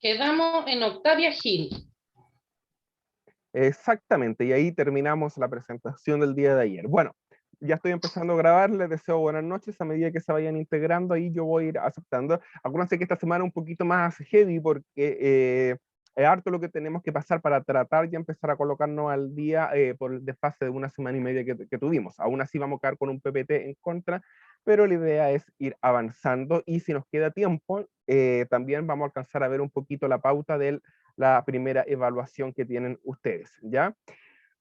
Quedamos en Octavia Gil. Exactamente, y ahí terminamos la presentación del día de ayer. Bueno, ya estoy empezando a grabar, les deseo buenas noches, a medida que se vayan integrando, ahí yo voy a ir aceptando. Acuérdense que esta semana es un poquito más heavy, porque es harto lo que tenemos que pasar para tratar de empezar a colocarnos al día por el desfase de una semana y media que tuvimos. Aún así vamos a quedar con un PPT en contra, pero la idea es ir avanzando, y si nos queda tiempo, también vamos a alcanzar a ver un poquito la pauta del la primera evaluación que tienen ustedes, ¿ya?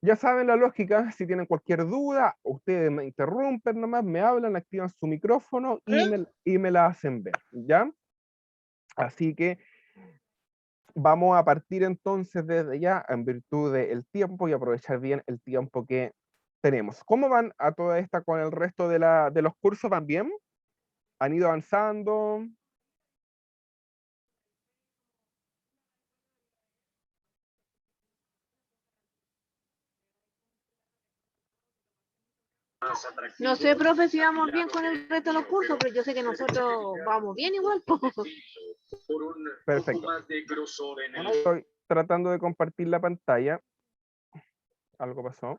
Ya saben la lógica, si tienen cualquier duda, ustedes me interrumpen nomás, me hablan, activan su micrófono y me la hacen ver, ¿ya? Así que vamos a partir entonces desde ya, en virtud del tiempo, y aprovechar bien el tiempo que tenemos. ¿Cómo van a toda esta con el resto de los cursos? ¿Van bien? ¿Han ido avanzando? No sé, profe, si vamos bien con el resto de los cursos, pero yo sé que nosotros vamos bien igual. Perfecto. Estoy tratando de compartir la pantalla. Algo pasó.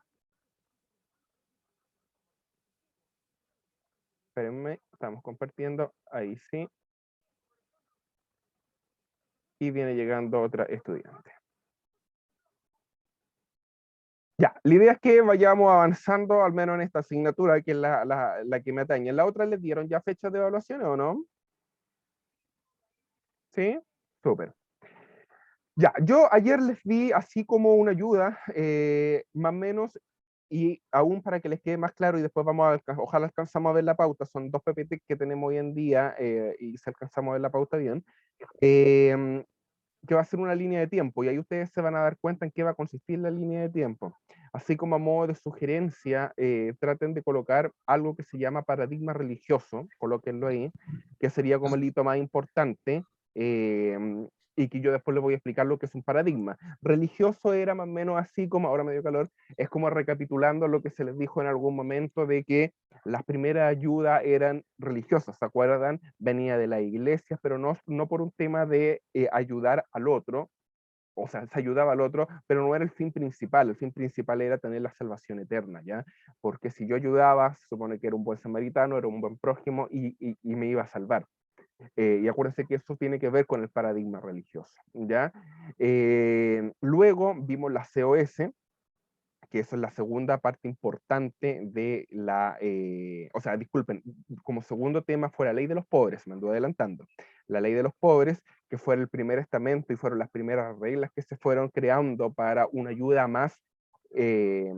Espérenme, estamos compartiendo. Ahí sí. Y viene llegando otra estudiante. Ya, la idea es que vayamos avanzando, al menos en esta asignatura, que es la que me atañe. ¿En la otra les dieron ya fechas de evaluaciones o no? ¿Sí? Súper. Ya, yo ayer les di así como una ayuda, más o menos, y aún para que les quede más claro, y después vamos a, ojalá alcanzamos a ver la pauta, son 2 PPT que tenemos hoy en día, y si alcanzamos a ver la pauta bien, que va a ser una línea de tiempo, y ahí ustedes se van a dar cuenta en qué va a consistir la línea de tiempo. Así como a modo de sugerencia, traten de colocar algo que se llama paradigma religioso, colóquenlo ahí, que sería como el hito más importante, y que yo después les voy a explicar lo que es un paradigma. Religioso era más o menos así como, ahora me dio calor, es como recapitulando lo que se les dijo en algún momento de que las primeras ayudas eran religiosas, ¿se acuerdan? Venía de la iglesia, pero no por un tema de ayudar al otro, o sea, se ayudaba al otro, pero no era el fin principal era tener la salvación eterna, ¿ya? Porque si yo ayudaba, se supone que era un buen samaritano, era un buen prójimo y me iba a salvar. Y acuérdense que eso tiene que ver con el paradigma religioso, ¿ya? Luego vimos la COS, que eso es la segunda parte importante de la, o sea, disculpen, como segundo tema fue la ley de los pobres, me ando adelantando. La ley de los pobres, que fue el primer estamento y fueron las primeras reglas que se fueron creando para una ayuda más eh,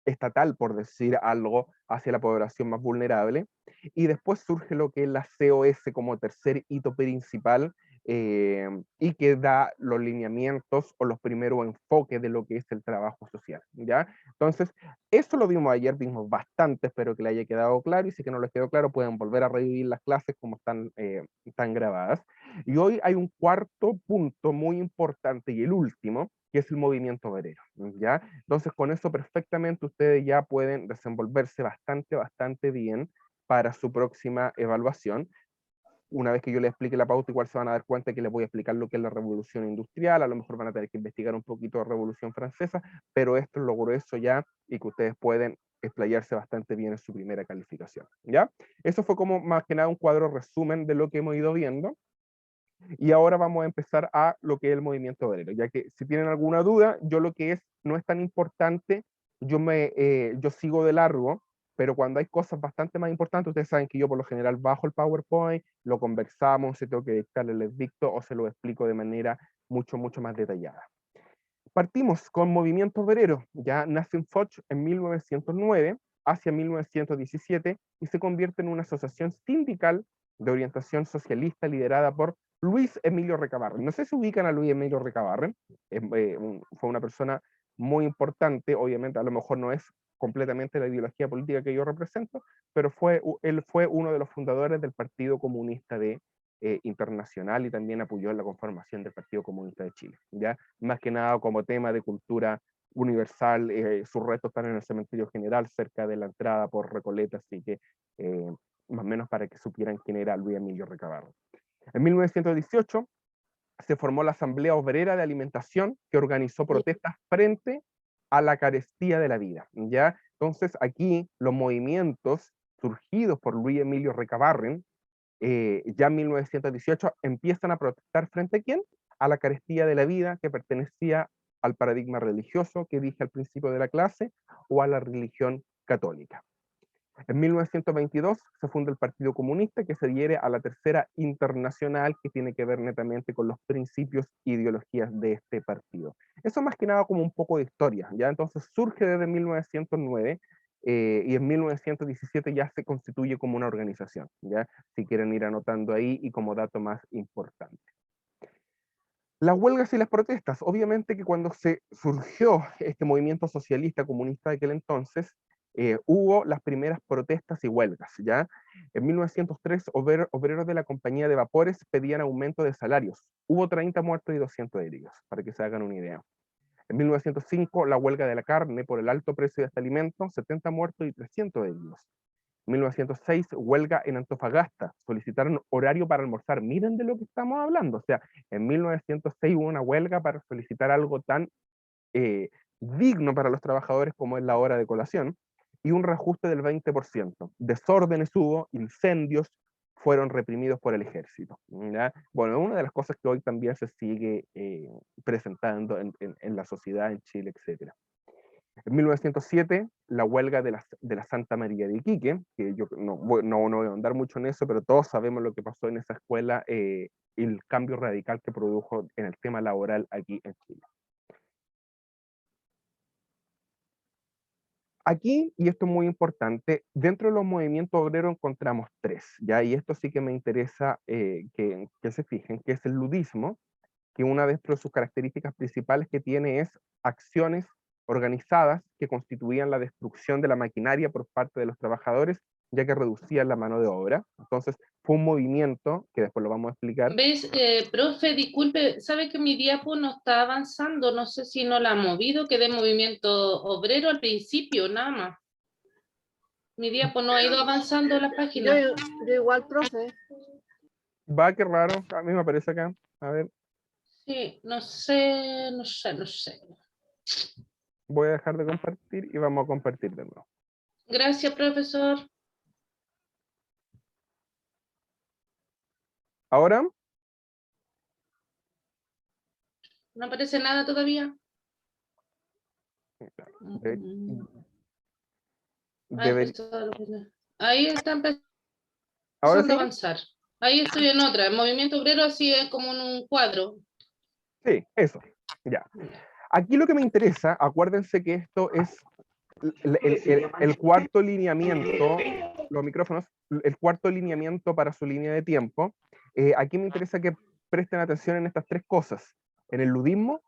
estatal, por decir algo, hacia la población más vulnerable. Y después surge lo que es la COS como tercer hito principal, y que da los lineamientos o los primeros enfoques de lo que es el trabajo social, ¿ya? Entonces, eso lo vimos ayer, vimos bastante, espero que le haya quedado claro, y si que no les quedó claro, pueden volver a revivir las clases como están grabadas. Y hoy hay un cuarto punto muy importante, y el último, que es el movimiento obrero, ¿ya? Entonces, con eso perfectamente ustedes ya pueden desenvolverse bastante bien para su próxima evaluación. Una vez que yo les explique la pauta, igual se van a dar cuenta que les voy a explicar lo que es la revolución industrial, a lo mejor van a tener que investigar un poquito de revolución francesa, pero esto es lo grueso ya, y que ustedes pueden explayarse bastante bien en su primera calificación, ¿ya? Eso fue como más que nada un cuadro resumen de lo que hemos ido viendo, y ahora vamos a empezar a lo que es el movimiento obrero, ya que si tienen alguna duda, yo lo que es, no es tan importante, yo sigo de largo, pero cuando hay cosas bastante más importantes, ustedes saben que yo por lo general bajo el PowerPoint, lo conversamos, si tengo que dictarle, les dicto o se lo explico de manera mucho más detallada. Partimos con movimiento obrero, ya nace en Foch en 1909, hacia 1917, y se convierte en una asociación sindical de orientación socialista liderada por Luis Emilio Recabarren. No sé si ubican a Luis Emilio Recabarren, fue una persona muy importante, obviamente a lo mejor no es completamente la ideología política que yo represento, pero él fue uno de los fundadores del Partido Comunista Internacional, y también apoyó en la conformación del Partido Comunista de Chile, ¿ya? Más que nada como tema de cultura universal, sus restos están en el cementerio general, cerca de la entrada por Recoleta, así que más o menos para que supieran quién era Luis Emilio Recabarren. En 1918 se formó la Asamblea Obrera de Alimentación, que organizó protestas frente a la carestía de la vida, ¿ya? Entonces aquí los movimientos surgidos por Luis Emilio Recabarren, ya en 1918, empiezan a protestar frente a ¿quién? A la carestía de la vida que pertenecía al paradigma religioso que dije al principio de la clase, o a la religión católica. En 1922 se funda el Partido Comunista, que se adhiere a la Tercera Internacional, que tiene que ver netamente con los principios e ideologías de este partido. Eso más que nada como un poco de historia, ¿ya? Entonces surge desde 1909 y en 1917 ya se constituye como una organización, ¿ya? Si quieren ir anotando ahí y como dato más importante. Las huelgas y las protestas, obviamente que cuando se surgió este movimiento socialista comunista de aquel entonces, hubo las primeras protestas y huelgas, ¿ya? En 1903, obreros de la compañía de vapores pedían aumento de salarios. Hubo 30 muertos y 200 heridos, para que se hagan una idea. En 1905, la huelga de la carne por el alto precio de este alimento, 70 muertos y 300 heridos. 1906, huelga en Antofagasta, solicitaron horario para almorzar. Miren de lo que estamos hablando, o sea, en 1906 hubo una huelga para solicitar algo tan digno para los trabajadores como es la hora de colación, y un reajuste del 20%. Desórdenes hubo, incendios fueron reprimidos por el ejército, ¿ya? Bueno, una de las cosas que hoy también se sigue presentando en la sociedad, en Chile, etc. En 1907, la huelga de la Santa María de Iquique, que yo no voy a andar mucho en eso, pero todos sabemos lo que pasó en esa escuela, el cambio radical que produjo en el tema laboral aquí en Chile. Aquí, y esto es muy importante, dentro de los movimientos obreros encontramos tres, ¿ya? Y esto sí que me interesa que se fijen, que es el ludismo, que una de sus características principales que tiene es acciones organizadas que constituían la destrucción de la maquinaria por parte de los trabajadores, ya que reducían la mano de obra. Entonces, fue un movimiento, que después lo vamos a explicar. ¿Ves, profe, disculpe, sabe que mi diapo no está avanzando? No sé si no la ha movido, quedé en movimiento obrero al principio, nada más. Mi diapo no ha ido avanzando la página. Yo igual, profe. Va, qué raro, a mí me aparece acá. A ver, Sí, no sé. voy a dejar de compartir y vamos a compartir de nuevo. Gracias, profesor. Ahora, ¿No aparece nada todavía? de- Ah, deber- ahí está empezando ahora a sí, avanzar. Ahí estoy en otra. El movimiento obrero así es como en un cuadro. sí, eso, ya. Aquí lo que me interesa, acuérdense que esto es el cuarto lineamiento, los micrófonos, el cuarto lineamiento para su línea de tiempo. Aquí me interesa que presten atención en estas tres cosas, en el ludismo,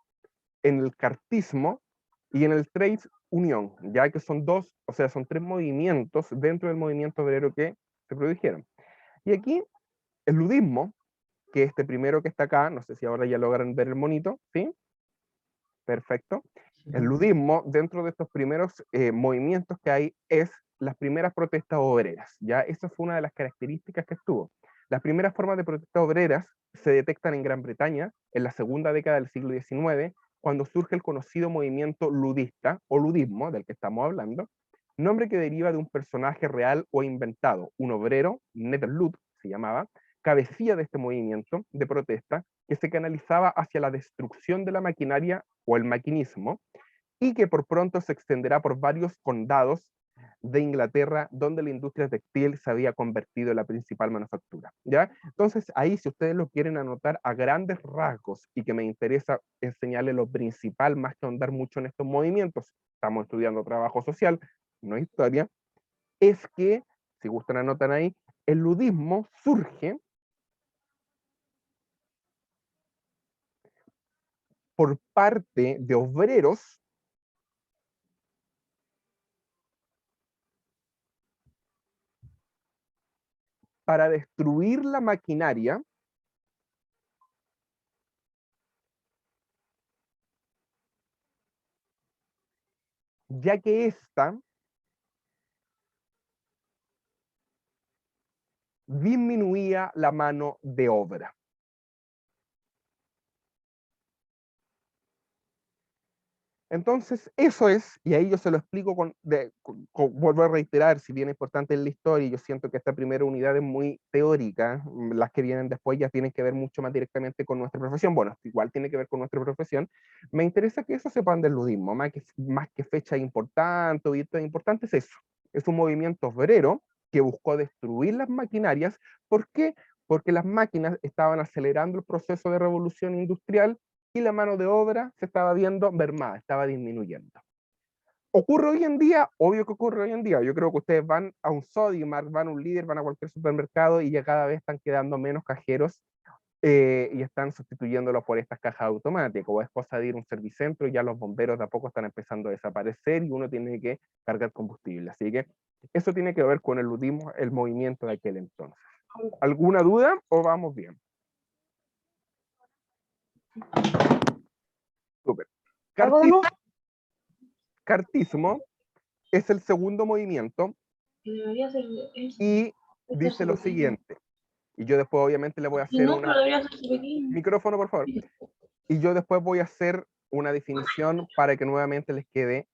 en el cartismo y en el trade unión, ya que son dos, o sea, son tres movimientos dentro del movimiento obrero que se produjeron. Y aquí, el ludismo, que este primero que está acá, no sé si ahora ya logran ver el monito, ¿sí? Perfecto. El ludismo, dentro de estos primeros movimientos que hay, es las primeras protestas obreras, ¿ya? Esa fue una de las características que estuvo. Las primeras formas de protestas obreras se detectan en Gran Bretaña en la segunda década del siglo XIX, cuando surge el conocido movimiento ludista, o ludismo, del que estamos hablando, nombre que deriva de un personaje real o inventado, un obrero, Netherlud se llamaba, cabecilla de este movimiento de protesta, que se canalizaba hacia la destrucción de la maquinaria o el maquinismo, y que por pronto se extenderá por varios condados de Inglaterra, donde la industria textil se había convertido en la principal manufactura, ¿ya? Entonces, ahí, si ustedes lo quieren anotar a grandes rasgos, y que me interesa enseñarles lo principal, más que ahondar mucho en estos movimientos, estamos estudiando trabajo social, no historia, es que, si gustan anotar ahí, el ludismo surge por parte de obreros para destruir la maquinaria ya que ésta disminuía la mano de obra. Entonces, eso es, y ahí yo se lo explico vuelvo a reiterar, si bien es importante en la historia, y yo siento que esta primera unidad es muy teórica, las que vienen después ya tienen que ver mucho más directamente con nuestra profesión, bueno, igual tiene que ver con nuestra profesión, me interesa que eso sepan del ludismo, más que fecha importante o día importante es eso, es un movimiento obrero que buscó destruir las maquinarias. ¿Por qué? Porque las máquinas estaban acelerando el proceso de revolución industrial y la mano de obra se estaba viendo mermada, estaba disminuyendo. ¿Ocurre hoy en día? Obvio que ocurre hoy en día. Yo creo que ustedes van a un Sodimac, van a un Líder, van a cualquier supermercado y ya cada vez están quedando menos cajeros y están sustituyéndolo por estas cajas automáticas. O es cosa de ir a un servicentro y ya los bomberos de a poco están empezando a desaparecer y uno tiene que cargar combustible. Así que eso tiene que ver con el ludismo, el movimiento de aquel entonces. ¿Alguna duda o vamos bien? Súper. Cartismo es el segundo movimiento y dice lo siguiente, y yo después obviamente le voy a hacer micrófono, por favor, y yo después voy a hacer una definición para que nuevamente les quede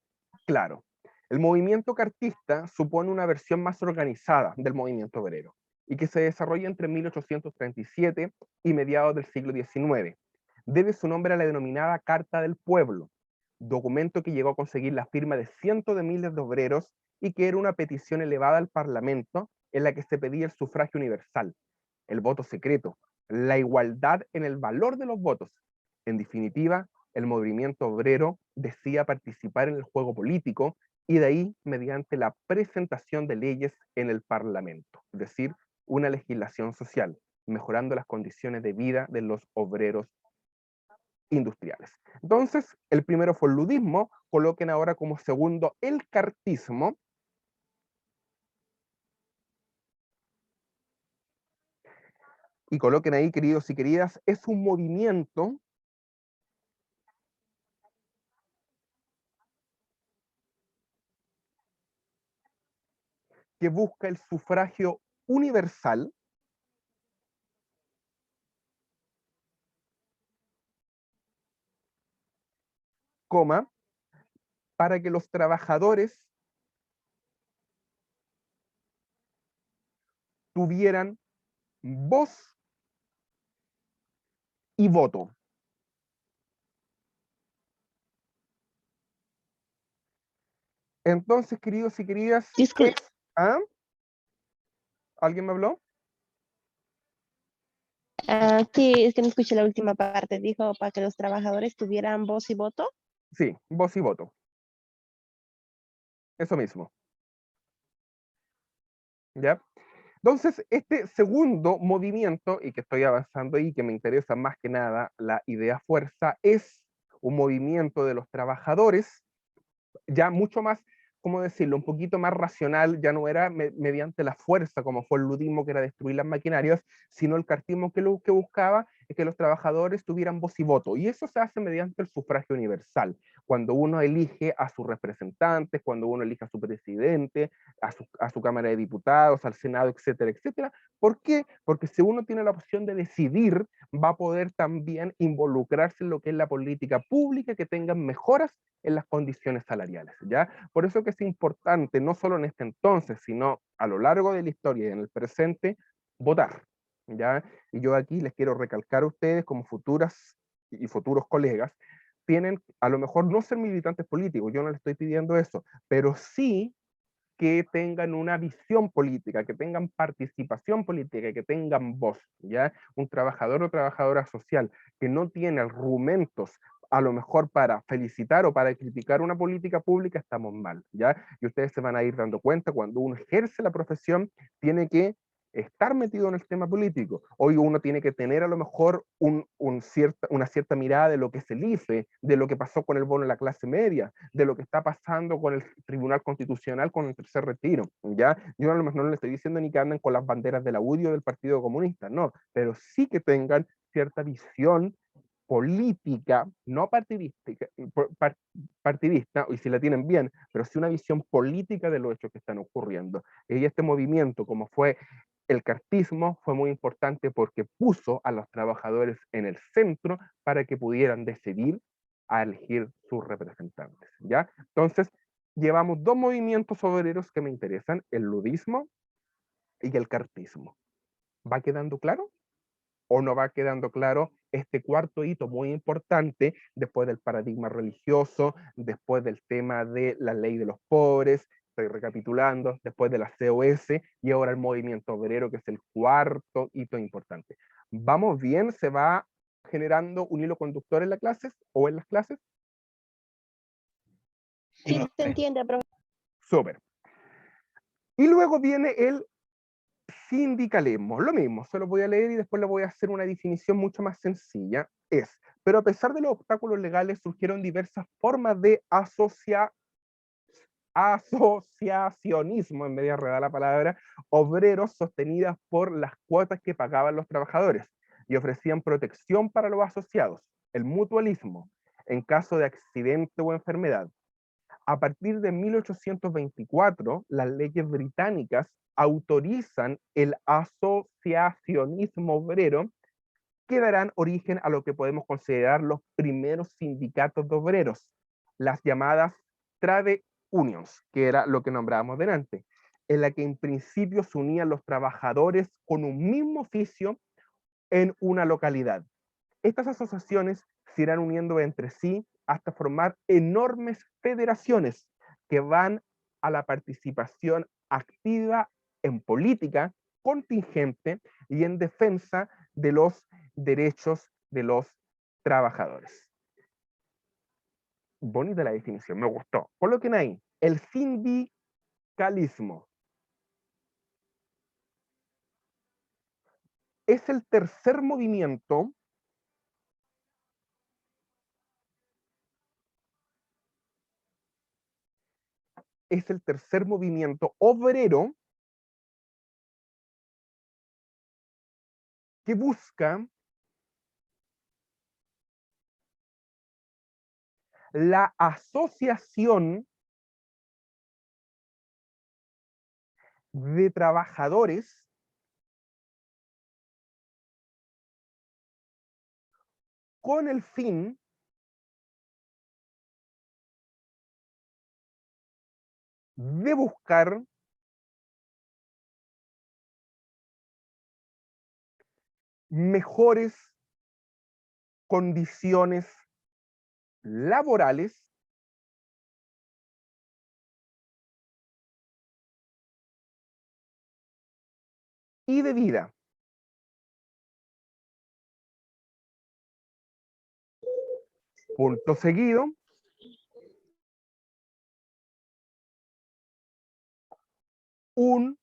claro. El movimiento cartista supone una versión más organizada del movimiento obrero y que se desarrolla entre 1837 y mediados del siglo XIX. Debe su nombre a la denominada Carta del Pueblo, documento que llegó a conseguir la firma de cientos de miles de obreros y que era una petición elevada al Parlamento en la que se pedía el sufragio universal, el voto secreto, la igualdad en el valor de los votos. En definitiva, el movimiento obrero decía participar en el juego político y de ahí mediante la presentación de leyes en el Parlamento, es decir, una legislación social, mejorando las condiciones de vida de los obreros industriales. Entonces, el primero fue el ludismo, coloquen ahora como segundo el cartismo, y coloquen ahí, queridos y queridas, es un movimiento que busca el sufragio universal, coma, para que los trabajadores tuvieran voz y voto. Entonces, queridos y queridas, ¿ah? ¿Alguien me habló? Sí, es que no escuché la última parte. Dijo para que los trabajadores tuvieran voz y voto. Sí, voz y voto. Eso mismo. ¿Ya? Entonces, este segundo movimiento, y que estoy avanzando ahí, que me interesa más que nada la idea fuerza, es un movimiento de los trabajadores, ya mucho más, ¿cómo decirlo?, un poquito más racional, ya no era mediante la fuerza, como fue el ludismo, que era destruir las maquinarias, sino el cartismo que lo que buscaba es que los trabajadores tuvieran voz y voto, y eso se hace mediante el sufragio universal, cuando uno elige a sus representantes, cuando uno elige a su presidente, a su Cámara de Diputados, al Senado, etcétera, etcétera. ¿Por qué? Porque si uno tiene la opción de decidir, va a poder también involucrarse en lo que es la política pública, que tengan mejoras en las condiciones salariales, ¿ya? Por eso que es importante, no solo en este entonces, sino a lo largo de la historia y en el presente, votar, ¿ya? Y yo aquí les quiero recalcar a ustedes como futuras y futuros colegas, tienen a lo mejor no ser militantes políticos, yo no les estoy pidiendo eso, pero sí que tengan una visión política, que tengan participación política, que tengan voz, ¿ya? Un trabajador o trabajadora social que no tiene argumentos a lo mejor para felicitar o para criticar una política pública, estamos mal, ¿ya? Y ustedes se van a ir dando cuenta, cuando uno ejerce la profesión, tiene que estar metido en el tema político. Hoy uno tiene que tener a lo mejor una cierta mirada de lo que es el IFE, de lo que pasó con el bono de la clase media, de lo que está pasando con el Tribunal Constitucional con el tercer retiro, ¿ya? Yo a lo mejor no le estoy diciendo ni que anden con las banderas de la UDI o del Partido Comunista, no, pero sí que tengan cierta visión política, no partidista, y si la tienen bien, pero sí una visión política de los hechos que están ocurriendo. Y este movimiento, como fue el cartismo, fue muy importante porque puso a los trabajadores en el centro para que pudieran decidir a elegir sus representantes, ¿ya? Entonces, llevamos dos movimientos obreros que me interesan, el ludismo y el cartismo. ¿Va quedando claro? ¿O no va quedando claro este cuarto hito muy importante después del paradigma religioso, después del tema de la ley de los pobres, estoy recapitulando, después de la COS y ahora el movimiento obrero, que es el cuarto hito importante? ¿Vamos bien? ¿Se va generando un hilo conductor en las clases o en las clases? Sí, se entiende, profe. Súper. Y luego viene el sindicalismo, lo mismo, se lo voy a leer y después le voy a hacer una definición mucho más sencilla. Pero a pesar de los obstáculos legales surgieron diversas formas de asociacionismo, en vez de enredar la palabra, obreros sostenidas por las cuotas que pagaban los trabajadores y ofrecían protección para los asociados, el mutualismo, en caso de accidente o enfermedad. A partir de 1824, las leyes británicas autorizan el asociacionismo obrero, que darán origen a lo que podemos considerar los primeros sindicatos de obreros, las llamadas trade unions, que era lo que nombrábamos delante, en la que en principio se unían los trabajadores con un mismo oficio en una localidad. Estas asociaciones se irán uniendo entre sí hasta formar enormes federaciones que van a la participación activa en política contingente y en defensa de los derechos de los trabajadores. Bonita la definición, me gustó. Coloquen ahí, el sindicalismo es el tercer movimiento obrero que busca la asociación de trabajadores con el fin de buscar mejores condiciones laborales y de vida. Punto seguido. Un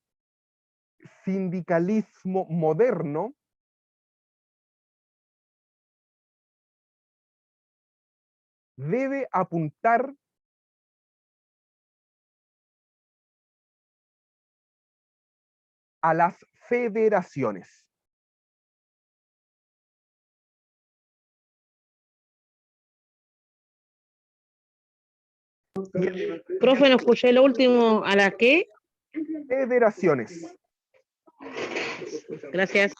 sindicalismo moderno debe apuntar a las federaciones. Profe, no escuché lo último. ¿A la qué? Federaciones. Gracias.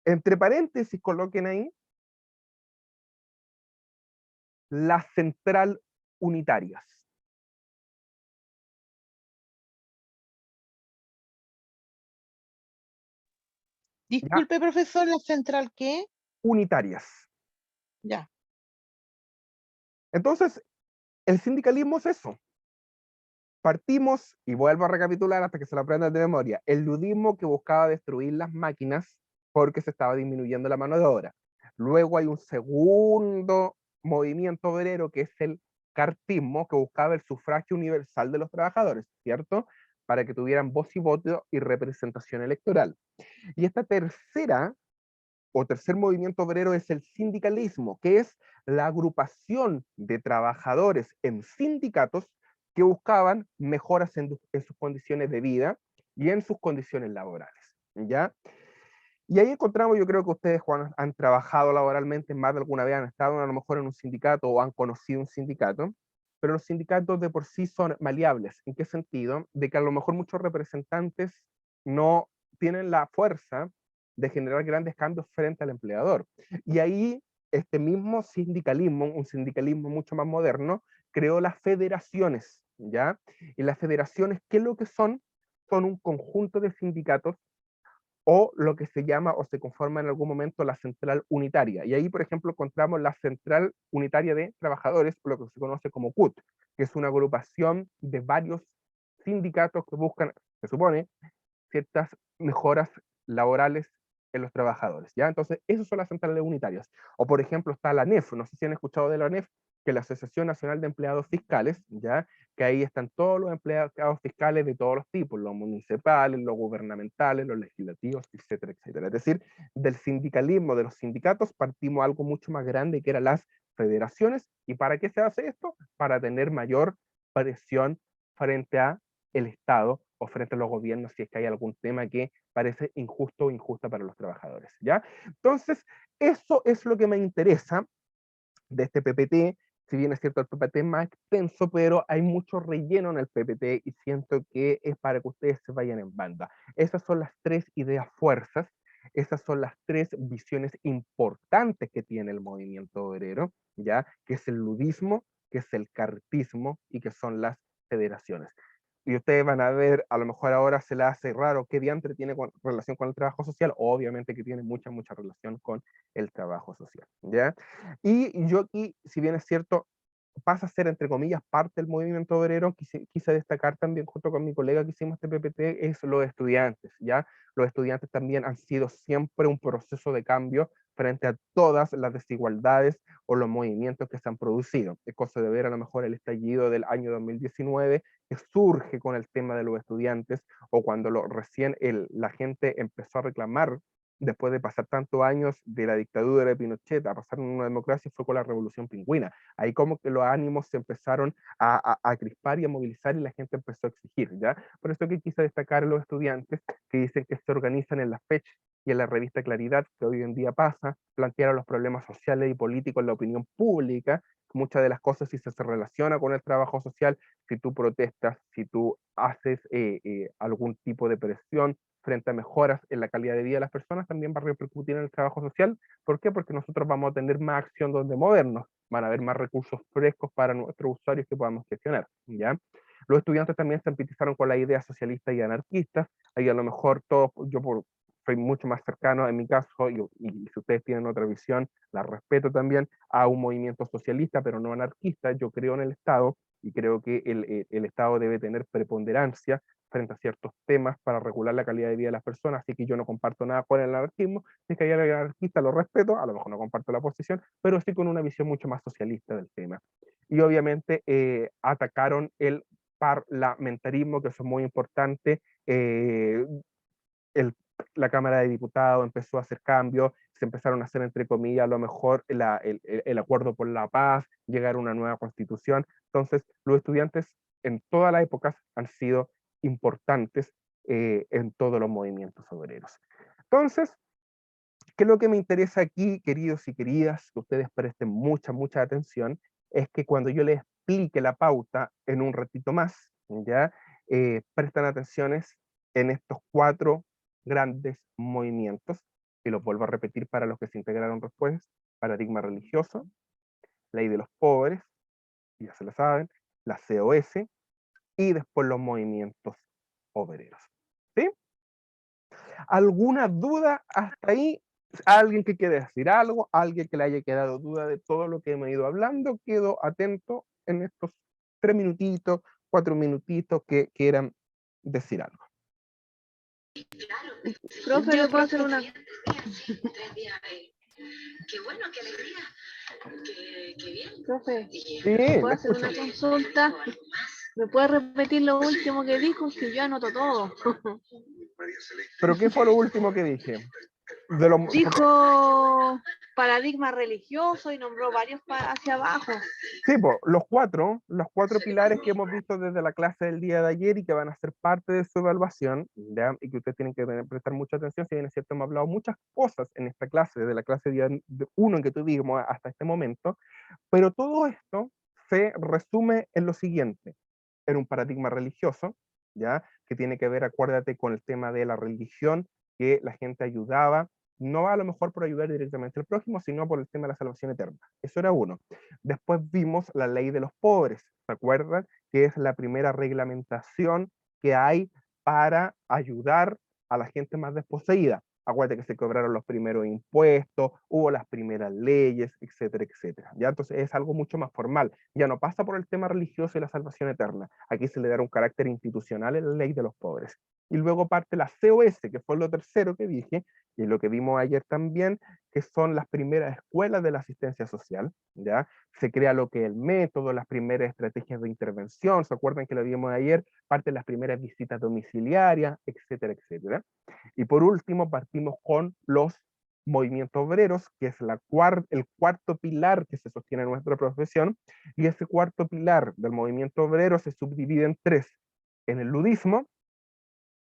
Entre paréntesis, coloquen ahí las central unitarias. Disculpe, profesor, ¿la central qué? Unitarias. Ya. Entonces, el sindicalismo es eso. Partimos, y vuelvo a recapitular hasta que se lo aprendan de memoria, el ludismo que buscaba destruir las máquinas porque se estaba disminuyendo la mano de obra. Luego hay un segundo movimiento obrero que es el cartismo, que buscaba el sufragio universal de los trabajadores, ¿cierto? Para que tuvieran voz y voto y representación electoral. Y esta tercera o tercer movimiento obrero es el sindicalismo, que es la agrupación de trabajadores en sindicatos que buscaban mejoras en sus condiciones de vida y en sus condiciones laborales, ¿ya? Y ahí encontramos, yo creo que ustedes, Juan, han trabajado laboralmente, más de alguna vez han estado a lo mejor en un sindicato o han conocido un sindicato, pero los sindicatos de por sí son maleables. ¿En qué sentido? De que a lo mejor muchos representantes no tienen la fuerza de generar grandes cambios frente al empleador. Y ahí este mismo sindicalismo, un sindicalismo mucho más moderno, creó las federaciones, ¿ya? Y las federaciones, ¿qué es lo que son? Son un conjunto de sindicatos o lo que se llama o se conforma en algún momento la central unitaria. Y ahí, por ejemplo, encontramos la Central Unitaria de Trabajadores, lo que se conoce como CUT, que es una agrupación de varios sindicatos que buscan, se supone, ciertas mejoras laborales en los trabajadores, ¿ya? Entonces, esas son las centrales unitarias. O, por ejemplo, está la ANEF, no sé si han escuchado de la ANEF, que es la Asociación Nacional de Empleados Fiscales, ¿ya? Que ahí están todos los empleados fiscales de todos los tipos, los municipales, los gubernamentales, los legislativos, etcétera, etcétera. Es decir, del sindicalismo, de los sindicatos, partimos algo mucho más grande que eran las federaciones. ¿Y para qué se hace esto? Para tener mayor presión frente a el Estado o frente a los gobiernos si es que hay algún tema que parece injusto o injusta para los trabajadores, ¿ya? Entonces, eso es lo que me interesa de este PPT. Si bien es cierto, el PPT es más extenso, pero hay mucho relleno en el PPT y siento que es para que ustedes se vayan en banda. Esas son las tres ideas fuerzas, esas son las tres visiones importantes que tiene el movimiento obrero, ¿ya? Que es el ludismo, que es el cartismo y que son las federaciones. Y ustedes van a ver, a lo mejor ahora se les hace raro qué diantre tiene relación con el trabajo social, obviamente que tiene mucha relación con el trabajo social, ¿ya? Y yo aquí, si bien es cierto, pasa a ser, entre comillas, parte del movimiento obrero, quise destacar también, junto con mi colega que hicimos este PPT, es los estudiantes, ¿ya? Los estudiantes también han sido siempre un proceso de cambio frente a todas las desigualdades o los movimientos que se han producido. Es cosa de ver a lo mejor el estallido del año 2019, que surge con el tema de los estudiantes, o cuando recién la gente empezó a reclamar después de pasar tantos años de la dictadura de Pinochet a pasar en una democracia, fue con la Revolución Pingüina. Ahí como que los ánimos se empezaron a crispar y a movilizar y la gente empezó a exigir, ¿ya? Por eso que quise destacar a los estudiantes que dicen que se organizan en la fecha y en la revista Claridad, que hoy en día pasa, plantearon los problemas sociales y políticos en la opinión pública, muchas de las cosas si se relaciona con el trabajo social, si tú protestas, si tú haces algún tipo de presión frente a mejoras en la calidad de vida de las personas, también va a repercutir en el trabajo social. ¿Por qué? Porque nosotros vamos a tener más acción donde movernos, van a haber más recursos frescos para nuestros usuarios que podamos gestionar, ¿ya? Los estudiantes también se empatizaron con la idea socialista y anarquista, ahí a lo mejor todos, soy mucho más cercano en mi caso, y si ustedes tienen otra visión, la respeto también, a un movimiento socialista, pero no anarquista. Yo creo en el Estado, y creo que el Estado debe tener preponderancia frente a ciertos temas para regular la calidad de vida de las personas, así que yo no comparto nada con el anarquismo. Si es que hay alguien anarquista, lo respeto, a lo mejor no comparto la posición, pero sí con una visión mucho más socialista del tema. Y obviamente atacaron el parlamentarismo, que eso es muy importante. La Cámara de Diputados empezó a hacer cambios, se empezaron a hacer, entre comillas, a lo mejor el acuerdo por la paz, llegar a una nueva constitución. Entonces, los estudiantes en todas las épocas han sido importantes en todos los movimientos obreros. Entonces, ¿qué es lo que me interesa aquí, queridos y queridas? Que ustedes presten mucha atención, es que cuando yo les explique la pauta en un ratito más, ¿ya? Prestan atenciones en estos 4 grandes movimientos, y los vuelvo a repetir para los que se integraron después: paradigma religioso, ley de los pobres, ya se lo saben, la COS, y después los movimientos obreros. ¿Sí? ¿Alguna duda hasta ahí? ¿Alguien que quiere decir algo? ¿Alguien que le haya quedado duda de todo lo que hemos ido hablando? Quedo atento en estos 3 minutitos, 4 minutitos que quieran decir algo. Profe, ¿le puedo hacer una? Qué bueno, qué alegría. Qué bien. Profe, Sí, ¿puedo le hacer escucho. una consulta? ¿Me puede repetir lo último que dijo? Si yo anoto todo. ¿Pero qué fue lo último que dije? Dijo paradigma religioso y nombró varios hacia abajo. Sí, pues, los cuatro pilares que hemos visto desde la clase del día de ayer y que van a ser parte de su evaluación, ¿ya? Y que ustedes tienen que prestar mucha atención. Si bien es cierto, hemos hablado muchas cosas en esta clase, desde la clase día 1 en que tuvimos hasta este momento, pero todo esto se resume en lo siguiente: en un paradigma religioso, ¿ya? Que tiene que ver, acuérdate, con el tema de la religión, que la gente ayudaba No a lo mejor por ayudar directamente al prójimo, sino por el tema de la salvación eterna. Eso era uno. Después vimos la ley de los pobres, ¿se acuerdan? Que es la primera reglamentación que hay para ayudar a la gente más desposeída. Acuérdate que se cobraron los primeros impuestos, hubo las primeras leyes, etcétera, etcétera. ¿Ya? Entonces es algo mucho más formal. Ya no pasa por el tema religioso y la salvación eterna. Aquí se le da un carácter institucional en la ley de los pobres. Y luego parte la COS, que fue lo tercero que dije, y lo que vimos ayer también, que son las primeras escuelas de la asistencia social, ¿ya? Se crea lo que es el método, las primeras estrategias de intervención, ¿se acuerdan que lo vimos ayer? Parte de las primeras visitas domiciliarias, etcétera, etcétera. Y por último, partimos con los movimientos obreros, que es el cuarto pilar que se sostiene en nuestra profesión, y ese cuarto pilar del movimiento obrero se subdivide en tres: en el ludismo,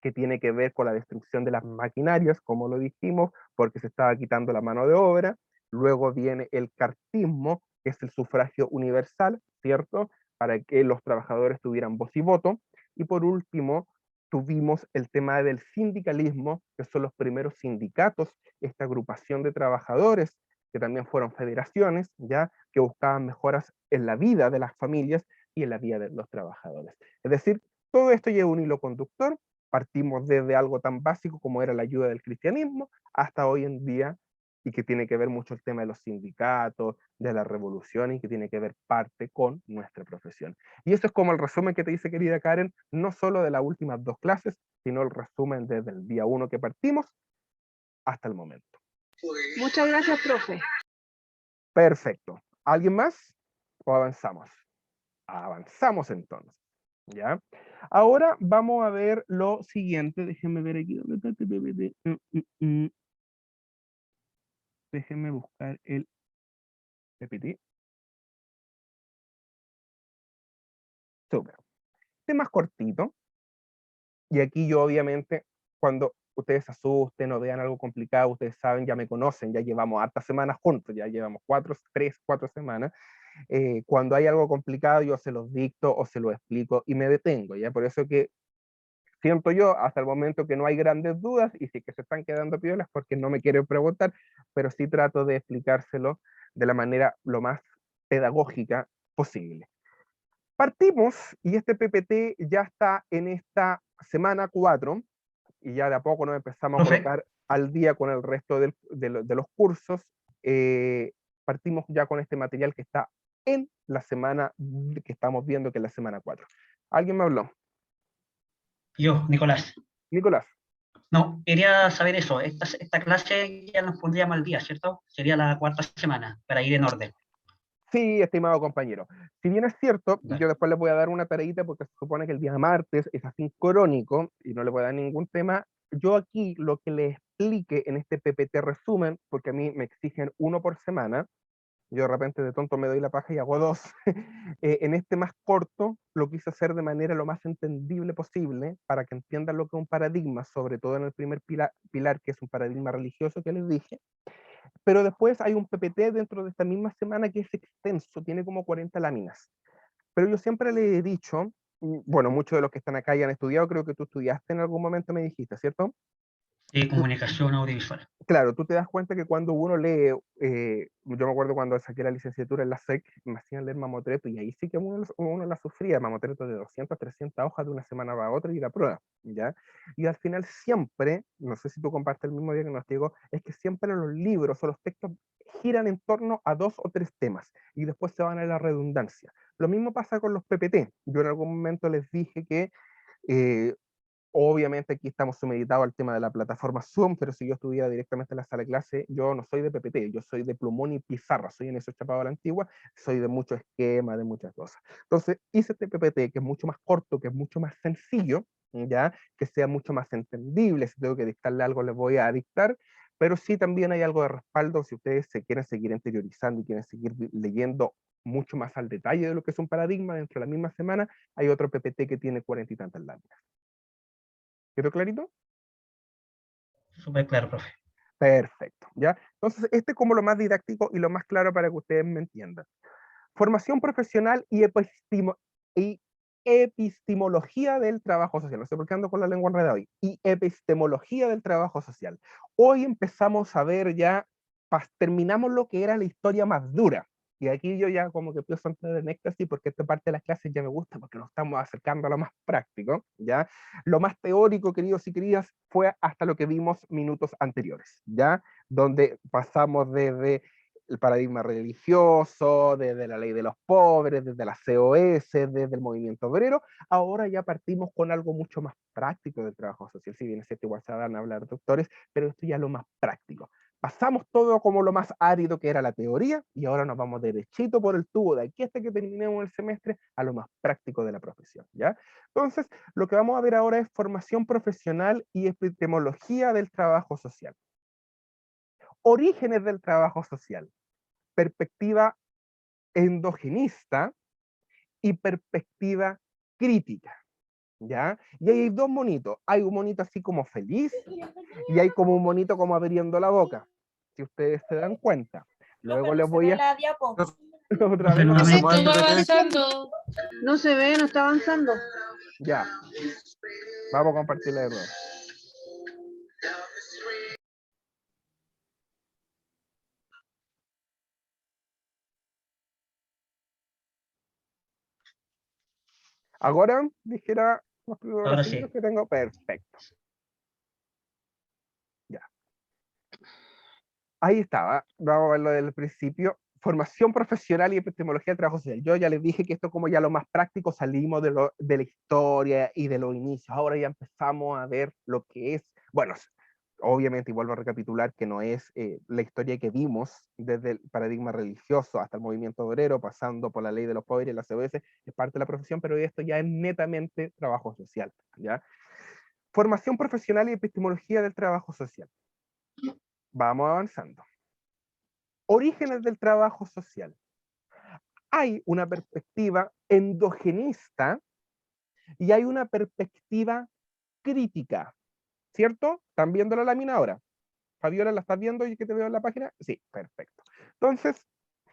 que tiene que ver con la destrucción de las maquinarias, como lo dijimos, porque se estaba quitando la mano de obra. Luego viene el cartismo, que es el sufragio universal, ¿cierto? Para que los trabajadores tuvieran voz y voto. Y por último, tuvimos el tema del sindicalismo, que son los primeros sindicatos, esta agrupación de trabajadores, que también fueron federaciones, ya, que buscaban mejoras en la vida de las familias y en la vida de los trabajadores. Es decir, todo esto lleva un hilo conductor. Partimos desde algo tan básico como era la ayuda del cristianismo hasta hoy en día, y que tiene que ver mucho el tema de los sindicatos, de la revolución, y que tiene que ver parte con nuestra profesión. Y eso es como el resumen que te dice, querida Karen, no solo de las últimas dos clases, sino el resumen desde el día 1 que partimos hasta el momento. Muchas gracias, profe. Perfecto. ¿Alguien más? ¿O avanzamos? Avanzamos entonces. ¿Ya? Ahora vamos a ver lo siguiente. Déjenme ver aquí. Déjenme buscar el PPT. Súper. Este más cortito. Y aquí yo obviamente, cuando ustedes se asusten o vean algo complicado, ustedes saben, ya me conocen, ya llevamos hartas semanas juntos, ya llevamos 4 semanas. Cuando hay algo complicado yo se los dicto o se lo explico y me detengo, ¿ya? Por eso que siento yo hasta el momento que no hay grandes dudas, y sí que se están quedando piolas porque no me quieren preguntar, pero sí trato de explicárselo de la manera lo más pedagógica posible. Partimos, y este PPT ya está en esta semana 4, y ya de a poco nos empezamos a colocar al día con el resto de los cursos. Partimos ya con este material que está en la semana que estamos viendo, que es la semana 4. ¿Alguien me habló? Yo, Nicolás. Nicolás. No, quería saber eso. Esta clase ya nos pondríamos al día, ¿cierto? Sería la cuarta semana, para ir en orden. Sí, estimado compañero. Si bien es cierto, Vale. yo después le voy a dar una tareita porque se supone que el día martes es asincrónico y no le voy a dar ningún tema. Yo aquí lo que le explique en este PPT resumen, porque a mí me exigen 1 por semana, yo de repente de tonto me doy la paja y hago 2. En este más corto lo quise hacer de manera lo más entendible posible para que entiendan lo que es un paradigma, sobre todo en el primer pilar, que es un paradigma religioso que les dije. Pero después hay un PPT dentro de esta misma semana que es extenso, tiene como 40 láminas. Pero yo siempre le he dicho, bueno, muchos de los que están acá ya han estudiado, creo que tú estudiaste en algún momento, me dijiste, ¿cierto? Sí, comunicación audiovisual. Claro, tú te das cuenta que cuando uno lee, yo me acuerdo cuando saqué la licenciatura en la SEC, me hacían leer mamotreto, y ahí sí que uno la sufría, mamotreto de 200, 300 hojas de una semana para otra y la prueba, ¿ya? Y al final siempre, no sé si tú compartes el mismo diagnóstico, es que siempre los libros o los textos giran en torno a 2 o 3 temas, y después se van a la redundancia. Lo mismo pasa con los PPT. Yo en algún momento les dije que obviamente aquí estamos supeditados al tema de la plataforma Zoom, pero si yo estuviera directamente en la sala de clase, yo no soy de PPT, yo soy de plumón y pizarra, soy en eso chapado a la antigua, soy de mucho esquema, de muchas cosas. Entonces hice este PPT que es mucho más corto, que es mucho más sencillo, ya, que sea mucho más entendible. Si tengo que dictarle algo, les voy a dictar, pero sí también hay algo de respaldo si ustedes se quieren seguir interiorizando y quieren seguir leyendo mucho más al detalle de lo que es un paradigma dentro de la misma semana. Hay otro PPT que tiene 40 y tantas láminas. ¿Quedó clarito? Súper claro, profe. Perfecto, ¿ya? Entonces, este es como lo más didáctico y lo más claro para que ustedes me entiendan. Formación profesional y epistemología del trabajo social. No estoy por qué ando con la lengua enredada hoy. Y epistemología del trabajo social. Hoy empezamos a ver ya, terminamos lo que era la historia más dura. Y aquí yo ya como que empiezo a entrar en éxtasis porque esta parte de las clases ya me gusta porque nos estamos acercando a lo más práctico, ¿ya? Lo más teórico, queridos y queridas, fue hasta lo que vimos minutos anteriores, ¿ya? Donde pasamos desde el paradigma religioso, desde la ley de los pobres, desde la COS, desde el movimiento obrero. Ahora ya partimos con algo mucho más práctico del trabajo social. Si bien es cierto, igual se van a hablar doctores, pero esto ya es lo más práctico. Pasamos todo como lo más árido que era la teoría y ahora nos vamos derechito por el tubo de aquí hasta que terminemos el semestre a lo más práctico de la profesión, ¿ya? Entonces, lo que vamos a ver ahora es formación profesional y epistemología del trabajo social. Orígenes del trabajo social, perspectiva endogenista y perspectiva crítica, ¿ya? Y ahí hay dos monitos, hay un monito así como feliz y hay como un monito como abriendo la boca, si ustedes se dan cuenta. Luego les voy a... Otra vez no Profe, se... Esto va avanzando. No se ve, no está avanzando. Ya, vamos a compartirla de nuevo. Ahora, dijera los primeros Ahora signos sí. que tengo, perfecto. Ya. Ahí estaba, vamos a verlo desde el principio. Formación profesional y epistemología del trabajo social. Yo ya les dije que esto como ya lo más práctico, salimos de la historia y de los inicios. Ahora ya empezamos a ver lo que es, bueno, obviamente, y vuelvo a recapitular, que no es la historia que vimos desde el paradigma religioso hasta el movimiento obrero, pasando por la ley de los pobres y la COS, es parte de la profesión, pero esto ya es netamente trabajo social, ¿ya? Formación profesional y epistemología del trabajo social. Vamos avanzando. Orígenes del trabajo social. Hay una perspectiva endogenista y hay una perspectiva crítica, ¿cierto? ¿Están viendo la lámina ahora? Fabiola, ¿la estás viendo y que te veo en la página? Sí, perfecto. Entonces,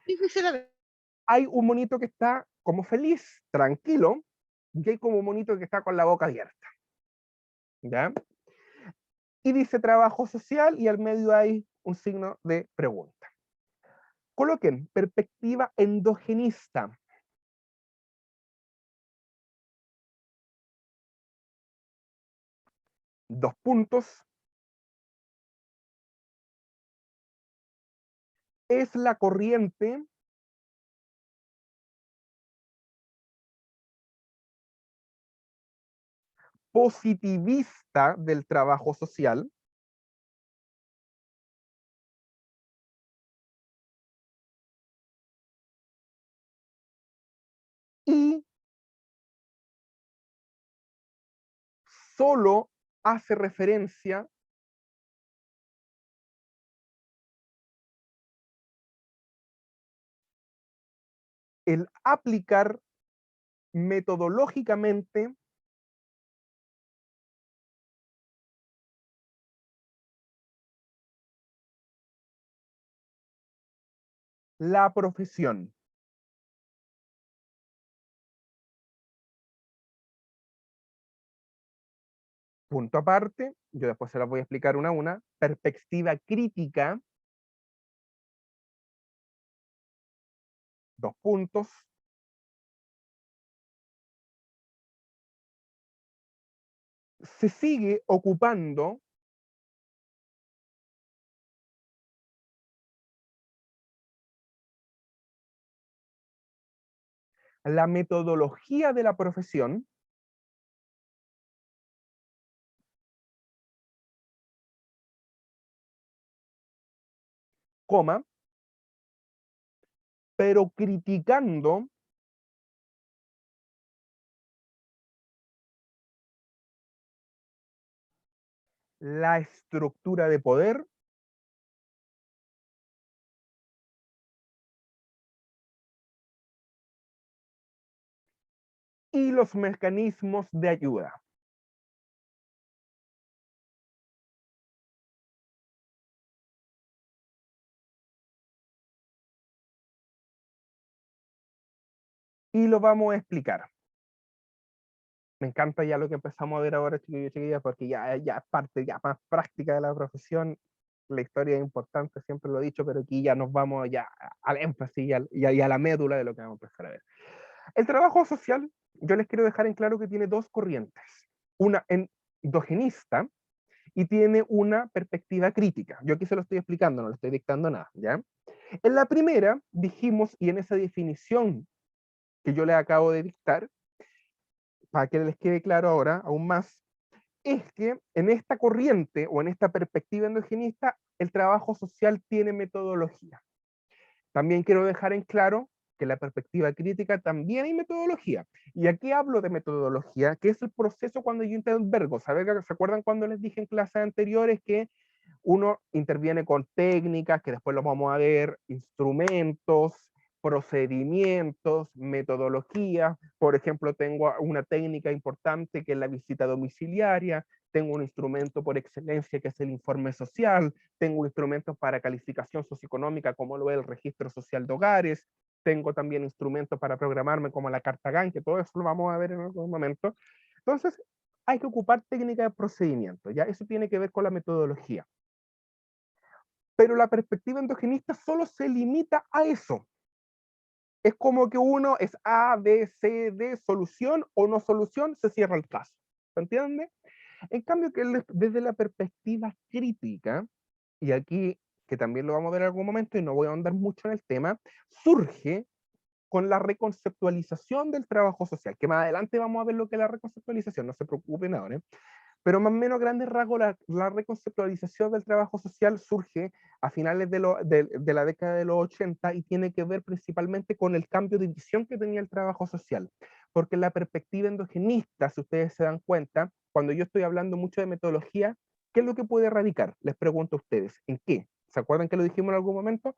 Difícil a ver. hay un monito que está como feliz, tranquilo, y hay como un monito que está con la boca abierta, ¿ya? Y dice trabajo social y al medio hay un signo de pregunta. Coloquen perspectiva endogenista. Dos puntos. Es la corriente positivista del trabajo social. Y solo hace referencia el aplicar metodológicamente la profesión. Punto aparte, yo después se las voy a explicar una a una. Perspectiva crítica, dos puntos. Se sigue ocupando la metodología de la profesión, coma, pero criticando la estructura de poder y los mecanismos de ayuda. Y lo vamos a explicar. Me encanta ya lo que empezamos a ver ahora, chiquillos y chiquillas, porque ya es parte ya más práctica de la profesión. La historia es importante, siempre lo he dicho, pero aquí ya nos vamos ya al énfasis y a la médula de lo que vamos a empezar a ver. El trabajo social, yo les quiero dejar en claro que tiene dos corrientes. Una endogenista y tiene una perspectiva crítica. Yo aquí se lo estoy explicando, no le estoy dictando nada, ¿ya? En la primera dijimos, y en esa definición que yo les acabo de dictar, para que les quede claro ahora, aún más, es que en esta corriente o en esta perspectiva endogenista, el trabajo social tiene metodología. También quiero dejar en claro que en la perspectiva crítica también hay metodología. Y aquí hablo de metodología, que es el proceso cuando yo intervengo. ¿Se acuerdan cuando les dije en clases anteriores que uno interviene con técnicas, que después los vamos a ver, instrumentos, procedimientos, metodologías? Por ejemplo, tengo una técnica importante que es la visita domiciliaria, tengo un instrumento por excelencia que es el informe social, tengo instrumentos para calificación socioeconómica como lo es el registro social de hogares, tengo también instrumentos para programarme como la carta GAN, que todo eso lo vamos a ver en algún momento. Entonces, hay que ocupar técnica de procedimiento, ¿ya? Eso tiene que ver con la metodología. Pero la perspectiva endogenista solo se limita a eso. Es como que uno es A, B, C, D, solución o no solución, se cierra el caso. ¿Se entiende? En cambio, que desde la perspectiva crítica, y aquí, que también lo vamos a ver en algún momento y no voy a ahondar mucho en el tema, surge con la reconceptualización del trabajo social, que más adelante vamos a ver lo que es la reconceptualización, no se preocupen ahora, ¿eh? Pero más o menos a grandes rasgos la reconceptualización del trabajo social surge a finales de la década de los 80 y tiene que ver principalmente con el cambio de visión que tenía el trabajo social. Porque la perspectiva endogenista, si ustedes se dan cuenta, cuando yo estoy hablando mucho de metodología, ¿qué es lo que puede erradicar? Les pregunto a ustedes, ¿en qué? ¿Se acuerdan que lo dijimos en algún momento?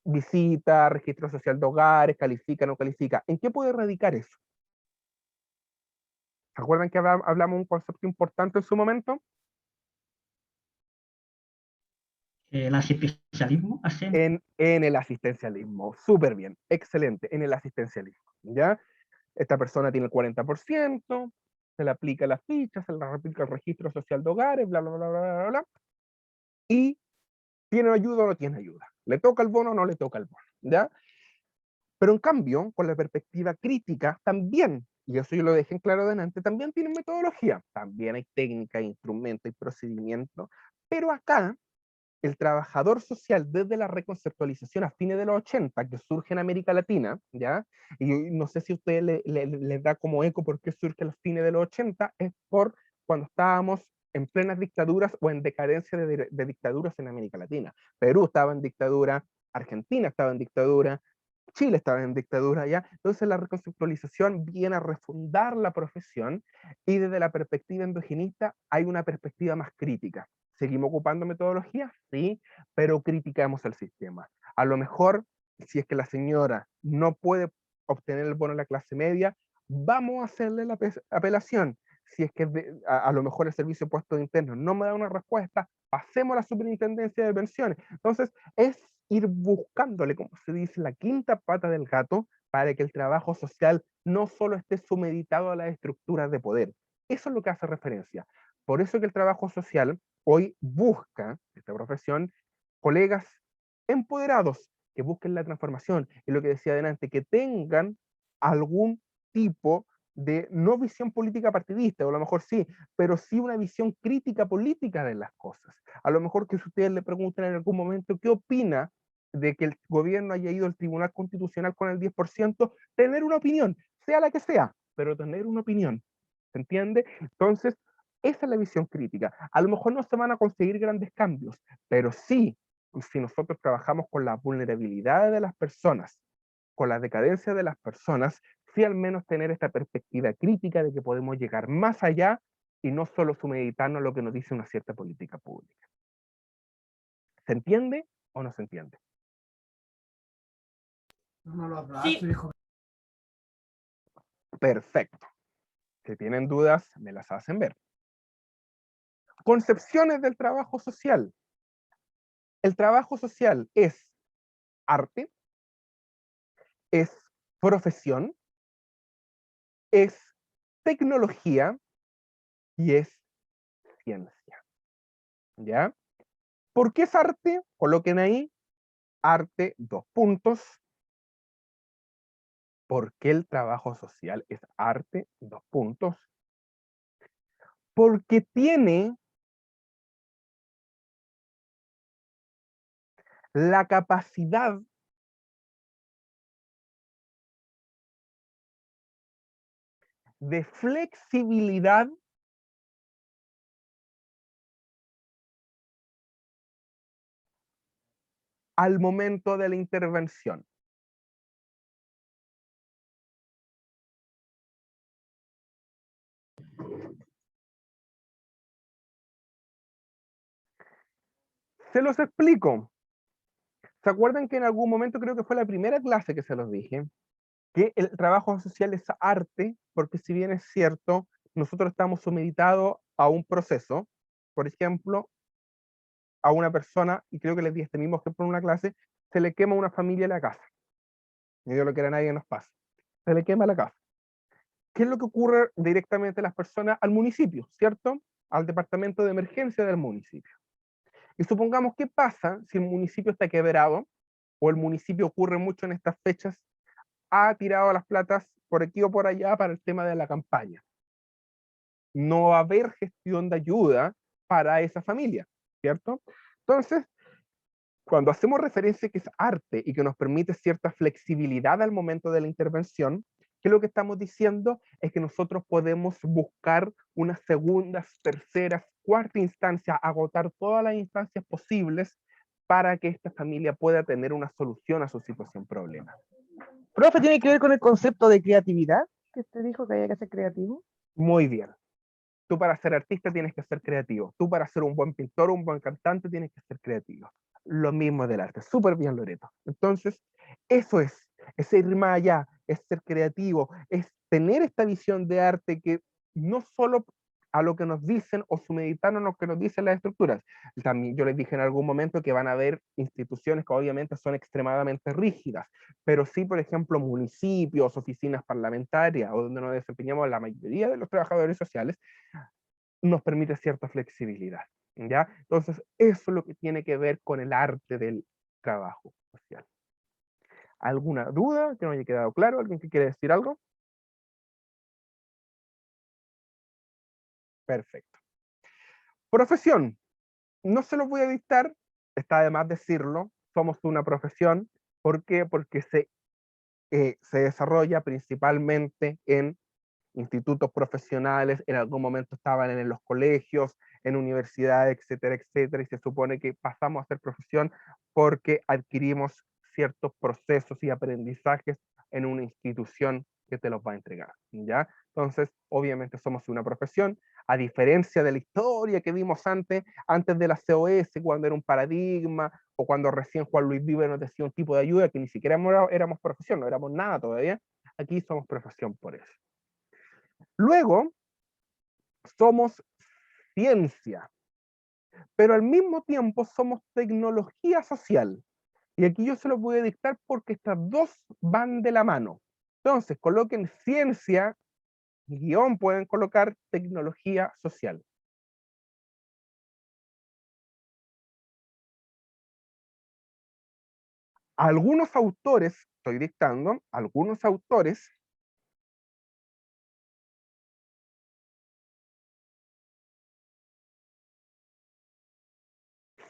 Visita, registro social de hogares, califica, no califica. ¿En qué puede erradicar eso? ¿Se acuerdan que hablamos de un concepto importante en su momento? El asistencialismo, En el asistencialismo. Súper bien, excelente, en el asistencialismo. ¿Ya? Esta persona tiene el 40%, se le aplica la ficha, se le aplica el registro social de hogares, bla, bla, bla, bla, bla, bla, y tiene ayuda o no tiene ayuda. ¿Le toca el bono o no le toca el bono? ¿Ya? Pero en cambio, con la perspectiva crítica, también, y eso yo lo dejé en claro adelante, también tienen metodología, también hay técnica, instrumento y procedimiento, pero acá el trabajador social desde la reconceptualización a fines de los 80, que surge en América Latina, ¿ya? Y no sé si a ustedes les da como eco por qué surge a los fines de los 80, es por cuando estábamos en plenas dictaduras o en decadencia de dictaduras en América Latina. Perú estaba en dictadura, Argentina estaba en dictadura, Chile estaba en dictadura ya, entonces la reconceptualización viene a refundar la profesión y desde la perspectiva endogenista hay una perspectiva más crítica. ¿Seguimos ocupando metodologías? Sí, pero criticamos el sistema. A lo mejor, si es que la señora no puede obtener el bono de la clase media, vamos a hacerle la apelación. Si es que a lo mejor el servicio de puestos internos no me da una respuesta, pasemos a la superintendencia de pensiones. Entonces, es ir buscándole, como se dice, la quinta pata del gato para que el trabajo social no solo esté sumeditado a las estructuras de poder. Eso es lo que hace referencia. Por eso que el trabajo social hoy busca, esta profesión, colegas empoderados que busquen la transformación, y lo que decía adelante, que tengan algún tipo de no visión política partidista, o a lo mejor sí, pero sí una visión crítica política de las cosas. A lo mejor que si ustedes le preguntan en algún momento qué opina de que el gobierno haya ido al Tribunal Constitucional con el 10%, tener una opinión, sea la que sea, pero tener una opinión. ¿Se entiende? Entonces, esa es la visión crítica. A lo mejor no se van a conseguir grandes cambios, pero sí, si nosotros trabajamos con la vulnerabilidad de las personas, con la decadencia de las personas, sí al menos tener esta perspectiva crítica de que podemos llegar más allá y no solo sumeditarnos a lo que nos dice una cierta política pública. ¿Se entiende o no se entiende? Sí. Perfecto. Si tienen dudas, me las hacen ver. Concepciones del trabajo social. El trabajo social es arte, es profesión, es tecnología y es ciencia. ¿Ya? ¿Por qué es arte? Coloquen ahí, arte, 2 puntos. ¿Por qué el trabajo social es arte? 2 puntos. Porque tiene la capacidad de flexibilidad al momento de la intervención. Se los explico. ¿Se acuerdan que en algún momento, creo que fue la primera clase que se los dije, que el trabajo social es arte? Porque si bien es cierto, nosotros estamos sometidos a un proceso, por ejemplo, a una persona, y creo que les di este mismo ejemplo en una clase, se le quema una familia en la casa. Y Dios lo que era, nadie nos pasa. Se le quema la casa. ¿Qué es lo que ocurre directamente a las personas? Al municipio, ¿cierto? Al departamento de emergencia del municipio. Y supongamos, ¿qué pasa si el municipio está quebrado o el municipio, ocurre mucho en estas fechas, ha tirado las platas por aquí o por allá para el tema de la campaña? No va a haber gestión de ayuda para esa familia, ¿cierto? Entonces, cuando hacemos referencia que es arte y que nos permite cierta flexibilidad al momento de la intervención, ¿qué es lo que estamos diciendo? Es que nosotros podemos buscar unas segundas, terceras, cuarta instancia, agotar todas las instancias posibles para que esta familia pueda tener una solución a su situación problema. Profe, ¿tiene que ver con el concepto de creatividad? Que usted dijo que había que ser creativo. Muy bien. Tú para ser artista tienes que ser creativo. Tú para ser un buen pintor, un buen cantante, tienes que ser creativo. Lo mismo del arte. Súper bien, Loreto. Entonces, eso es ir más allá, es ser creativo, es tener esta visión de arte que no solo a lo que nos dicen o sumeditarnos a lo que nos dicen las estructuras. También yo les dije en algún momento que van a haber instituciones que obviamente son extremadamente rígidas, pero sí, por ejemplo, municipios, oficinas parlamentarias, o donde nos desempeñamos la mayoría de los trabajadores sociales, nos permite cierta flexibilidad, ¿ya? Entonces, eso es lo que tiene que ver con el arte del trabajo social. ¿Alguna duda que no haya quedado claro? ¿Alguien que quiere decir algo? Perfecto. Profesión. No se los voy a dictar, está de más decirlo, somos una profesión. ¿Por qué? Porque se desarrolla principalmente en institutos profesionales, en algún momento estaban en los colegios, en universidades, etcétera, etcétera, y se supone que pasamos a ser profesión porque adquirimos ciertos procesos y aprendizajes en una institución que te los va a entregar, ¿ya? Entonces, obviamente somos una profesión, a diferencia de la historia que vimos antes de la COS, cuando era un paradigma, o cuando recién Juan Luis Vive nos decía un tipo de ayuda, que ni siquiera éramos profesión, no éramos nada todavía, aquí somos profesión por eso. Luego, somos ciencia, pero al mismo tiempo somos tecnología social. Y aquí yo se lo voy a dictar porque estas dos van de la mano. Entonces, coloquen ciencia, guión, pueden colocar tecnología social. Algunos autores, estoy dictando, algunos autores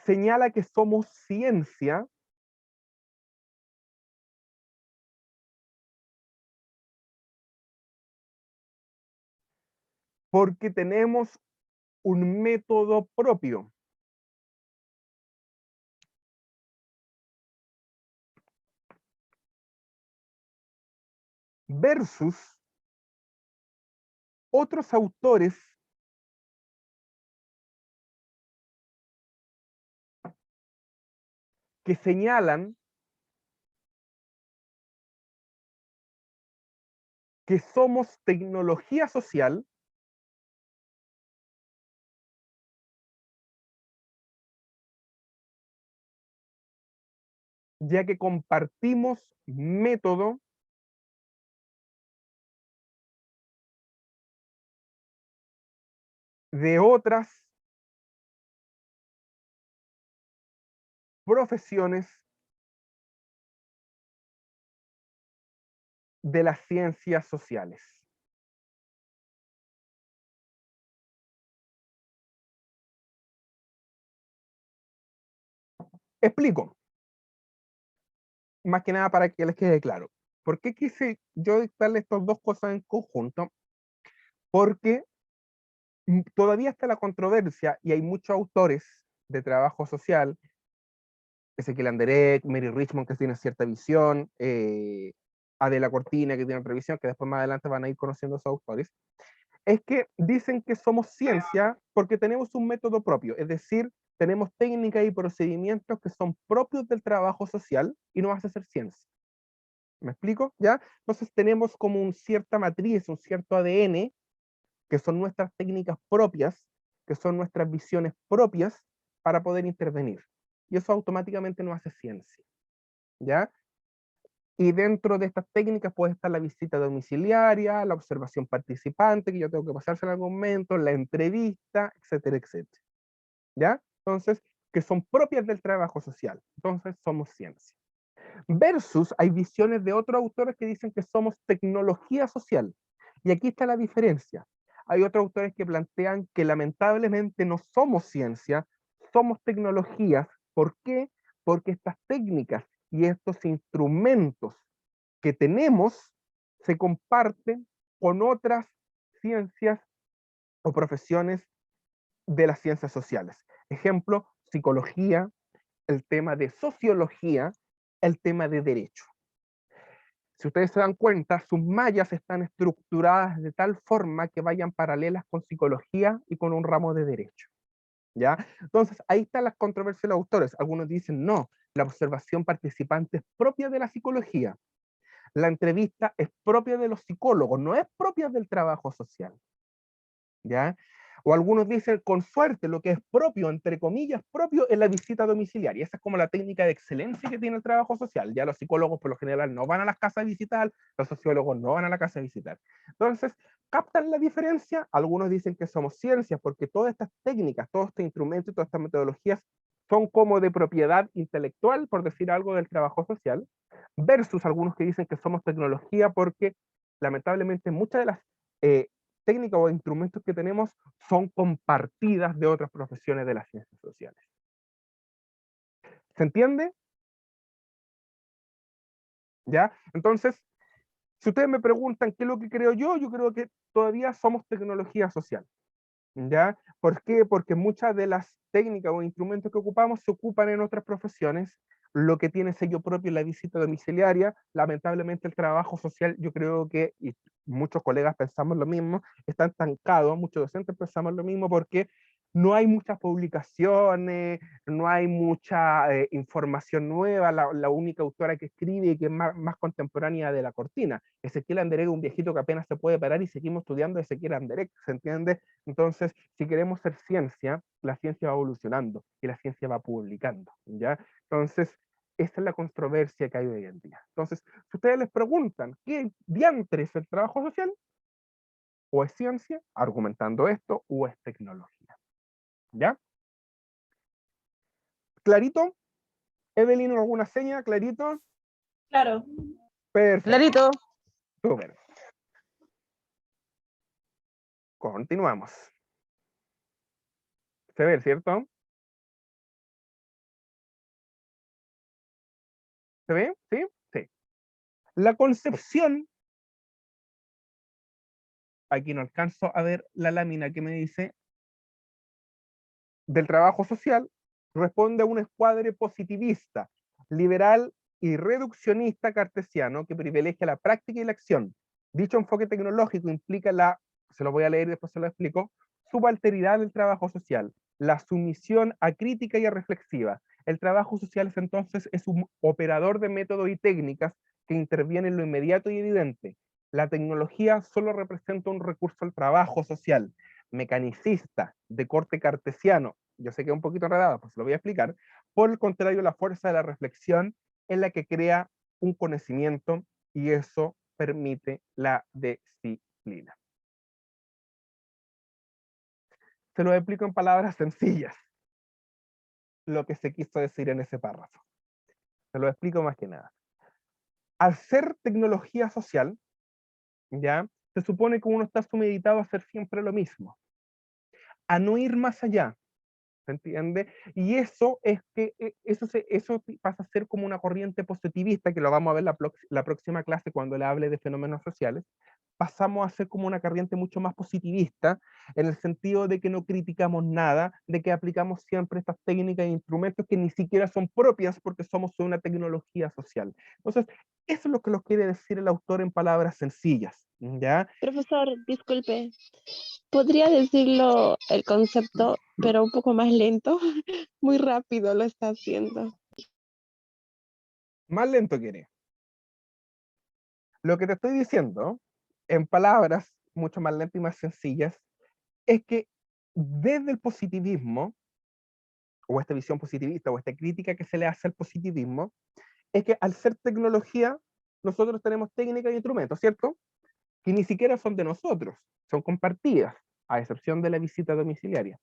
señala que somos ciencia porque tenemos un método propio. Versus otros autores que señalan que somos tecnología social ya que compartimos método de otras profesiones de las ciencias sociales. Explico, más que nada para que les quede claro. ¿Por qué quise yo dictarle estas dos cosas en conjunto? Porque todavía está la controversia y hay muchos autores de trabajo social, Ezequiel Anderek, Mary Richmond, que tiene cierta visión, Adela Cortina, que tiene otra visión, que después más adelante van a ir conociendo a esos autores, es que dicen que somos ciencia porque tenemos un método propio, es decir, tenemos técnicas y procedimientos que son propios del trabajo social y no vas a hacer ciencia. ¿Me explico? ¿Ya? Entonces tenemos como una cierta matriz, un cierto ADN, que son nuestras técnicas propias, que son nuestras visiones propias para poder intervenir. Y eso automáticamente nos hace ciencia. ¿Ya? Y dentro de estas técnicas puede estar la visita domiciliaria, la observación participante, que yo tengo que pasarse en algún momento, la entrevista, etcétera, etcétera. ¿Ya? Entonces, que son propias del trabajo social. Entonces, somos ciencia. Versus, hay visiones de otros autores que dicen que somos tecnología social. Y aquí está la diferencia. Hay otros autores que plantean que lamentablemente no somos ciencia, somos tecnologías. ¿Por qué? Porque estas técnicas y estos instrumentos que tenemos se comparten con otras ciencias o profesiones de las ciencias sociales. Ejemplo, psicología, el tema de sociología, el tema de derecho. Si ustedes se dan cuenta, sus mallas están estructuradas de tal forma que vayan paralelas con psicología y con un ramo de derecho. ¿Ya? Entonces, ahí están las controversias de los autores. Algunos dicen, no, la observación participante es propia de la psicología. La entrevista es propia de los psicólogos, no es propia del trabajo social. ¿Ya? O algunos dicen, con suerte, lo que es propio, entre comillas, propio, es la visita domiciliaria. Esa es como la técnica de excelencia que tiene el trabajo social. Ya los psicólogos, por lo general, no van a las casas a visitar, los sociólogos no van a la casa a visitar. Entonces, ¿captan la diferencia? Algunos dicen que somos ciencias, porque todas estas técnicas, todos estos instrumentos y todas estas metodologías son como de propiedad intelectual, por decir algo, del trabajo social, versus algunos que dicen que somos tecnología, porque lamentablemente muchas de las técnicas o instrumentos que tenemos son compartidas de otras profesiones de las ciencias sociales. ¿Se entiende? ¿Ya? Entonces, si ustedes me preguntan qué es lo que creo yo creo que todavía somos tecnología social. ¿Ya? ¿Por qué? Porque muchas de las técnicas o instrumentos que ocupamos se ocupan en otras profesiones. Lo que tiene sello propio es la visita domiciliaria. Lamentablemente el trabajo social, yo creo que, y muchos colegas pensamos lo mismo, está estancado, muchos docentes pensamos lo mismo porque no hay muchas publicaciones, no hay mucha información nueva. La única autora que escribe y que es más contemporánea de la Cortina. Ezequiel Anderek, un viejito que apenas se puede parar y seguimos estudiando Ezequiel Anderek, ¿se entiende? Entonces, si queremos ser ciencia, la ciencia va evolucionando y la ciencia va publicando, ¿ya? Entonces, esa es la controversia que hay hoy en día. Entonces, si ustedes les preguntan, ¿qué diantre es el trabajo social? O es ciencia, argumentando esto, o es tecnología. ¿Ya? ¿Clarito? Evelyn, ¿alguna seña? ¿Clarito? Claro. Perfecto. Clarito. Súper. Continuamos. Se ve, ¿cierto? ¿Se ve? ¿Sí? Sí. La concepción, aquí no alcanzo a ver la lámina que me dice, del trabajo social, responde a un escuadre positivista, liberal y reduccionista cartesiano que privilegia la práctica y la acción. Dicho enfoque tecnológico implica se lo voy a leer y después se lo explico, subalternidad del trabajo social, la sumisión a crítica y a reflexiva. El trabajo social entonces es un operador de métodos y técnicas que interviene en lo inmediato y evidente. La tecnología solo representa un recurso al trabajo social, mecanicista, de corte cartesiano. Yo sé que es un poquito enredado, pues lo voy a explicar. Por el contrario, la fuerza de la reflexión es la que crea un conocimiento y eso permite la disciplina. Se lo explico en palabras sencillas, lo que se quiso decir en ese párrafo. Se lo explico más que nada. Al ser tecnología social, ¿ya? Se supone que uno está sumeditado a hacer siempre lo mismo, a no ir más allá, ¿se entiende? Y eso es que eso pasa a ser como una corriente positivista, que lo vamos a ver la próxima clase cuando le hable de fenómenos sociales. Pasamos a ser como una corriente mucho más positivista, en el sentido de que no criticamos nada, de que aplicamos siempre estas técnicas e instrumentos que ni siquiera son propias porque somos una tecnología social. Entonces, eso es lo que nos quiere decir el autor en palabras sencillas, ¿ya? Profesor, disculpe, ¿podría decirlo el concepto, pero un poco más lento? Muy rápido lo está haciendo. Más lento quiere. Lo que te estoy diciendo, en palabras mucho más lentas y más sencillas, es que desde el positivismo, o esta visión positivista, o esta crítica que se le hace al positivismo, es que al ser tecnología, nosotros tenemos técnicas y instrumentos, ¿cierto? Que ni siquiera son de nosotros, son compartidas, a excepción de la visita domiciliaria.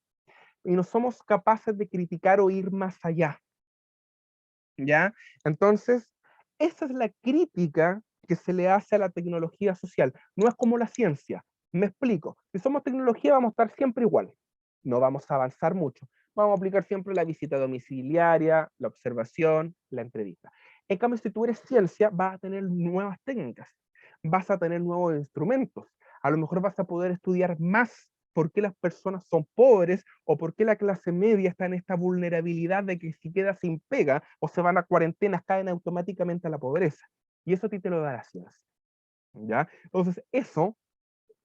Y no somos capaces de criticar o ir más allá, ¿ya? Entonces, esa es la crítica que se le hace a la tecnología social. No es como la ciencia. Me explico. Si somos tecnología, vamos a estar siempre igual. No vamos a avanzar mucho. Vamos a aplicar siempre la visita domiciliaria, la observación, la entrevista. En cambio, si tú eres ciencia, vas a tener nuevas técnicas, vas a tener nuevos instrumentos. A lo mejor vas a poder estudiar más por qué las personas son pobres o por qué la clase media está en esta vulnerabilidad de que si queda sin pega o se van a cuarentenas caen automáticamente a la pobreza. Y eso a ti te lo da la ciencia, ¿ya? Entonces, eso,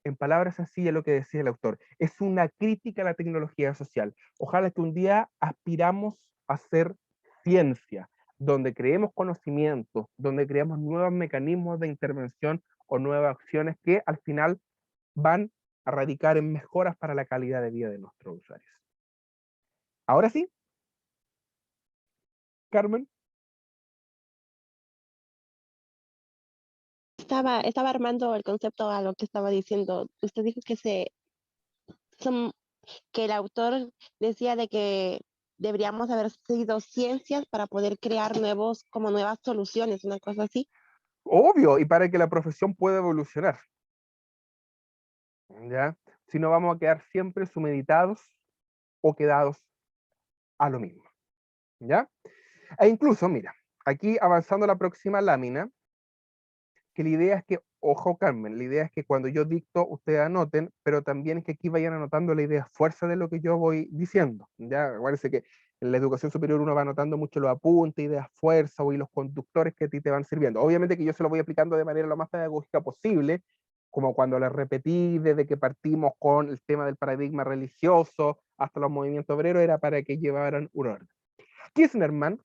en palabras sencillas, lo que decía el autor, es una crítica a la tecnología social. Ojalá que un día aspiramos a hacer ciencia, donde creemos conocimiento, donde creamos nuevos mecanismos de intervención o nuevas acciones que al final van a radicar en mejoras para la calidad de vida de nuestros usuarios. Ahora sí, Carmen. Estaba armando el concepto a lo que estaba diciendo. Usted dijo que que el autor decía de que deberíamos haber seguido ciencias para poder crear nuevas soluciones, una cosa así. Obvio, y para que la profesión pueda evolucionar, ¿ya? Si no vamos a quedar siempre sumeditados o quedados a lo mismo, ¿ya? E incluso, mira, aquí avanzando a la próxima lámina, que la idea es que, ojo Carmen, la idea es que cuando yo dicto, ustedes anoten, pero también es que aquí vayan anotando la idea fuerza de lo que yo voy diciendo, ¿ya? Acuérdense que en la educación superior uno va anotando mucho los apuntes, ideas fuerza y los conductores que a ti te van sirviendo. Obviamente que yo se lo voy aplicando de manera lo más pedagógica posible, como cuando les repetí desde que partimos con el tema del paradigma religioso hasta los movimientos obreros, era para que llevaran un orden. Kirchnerman,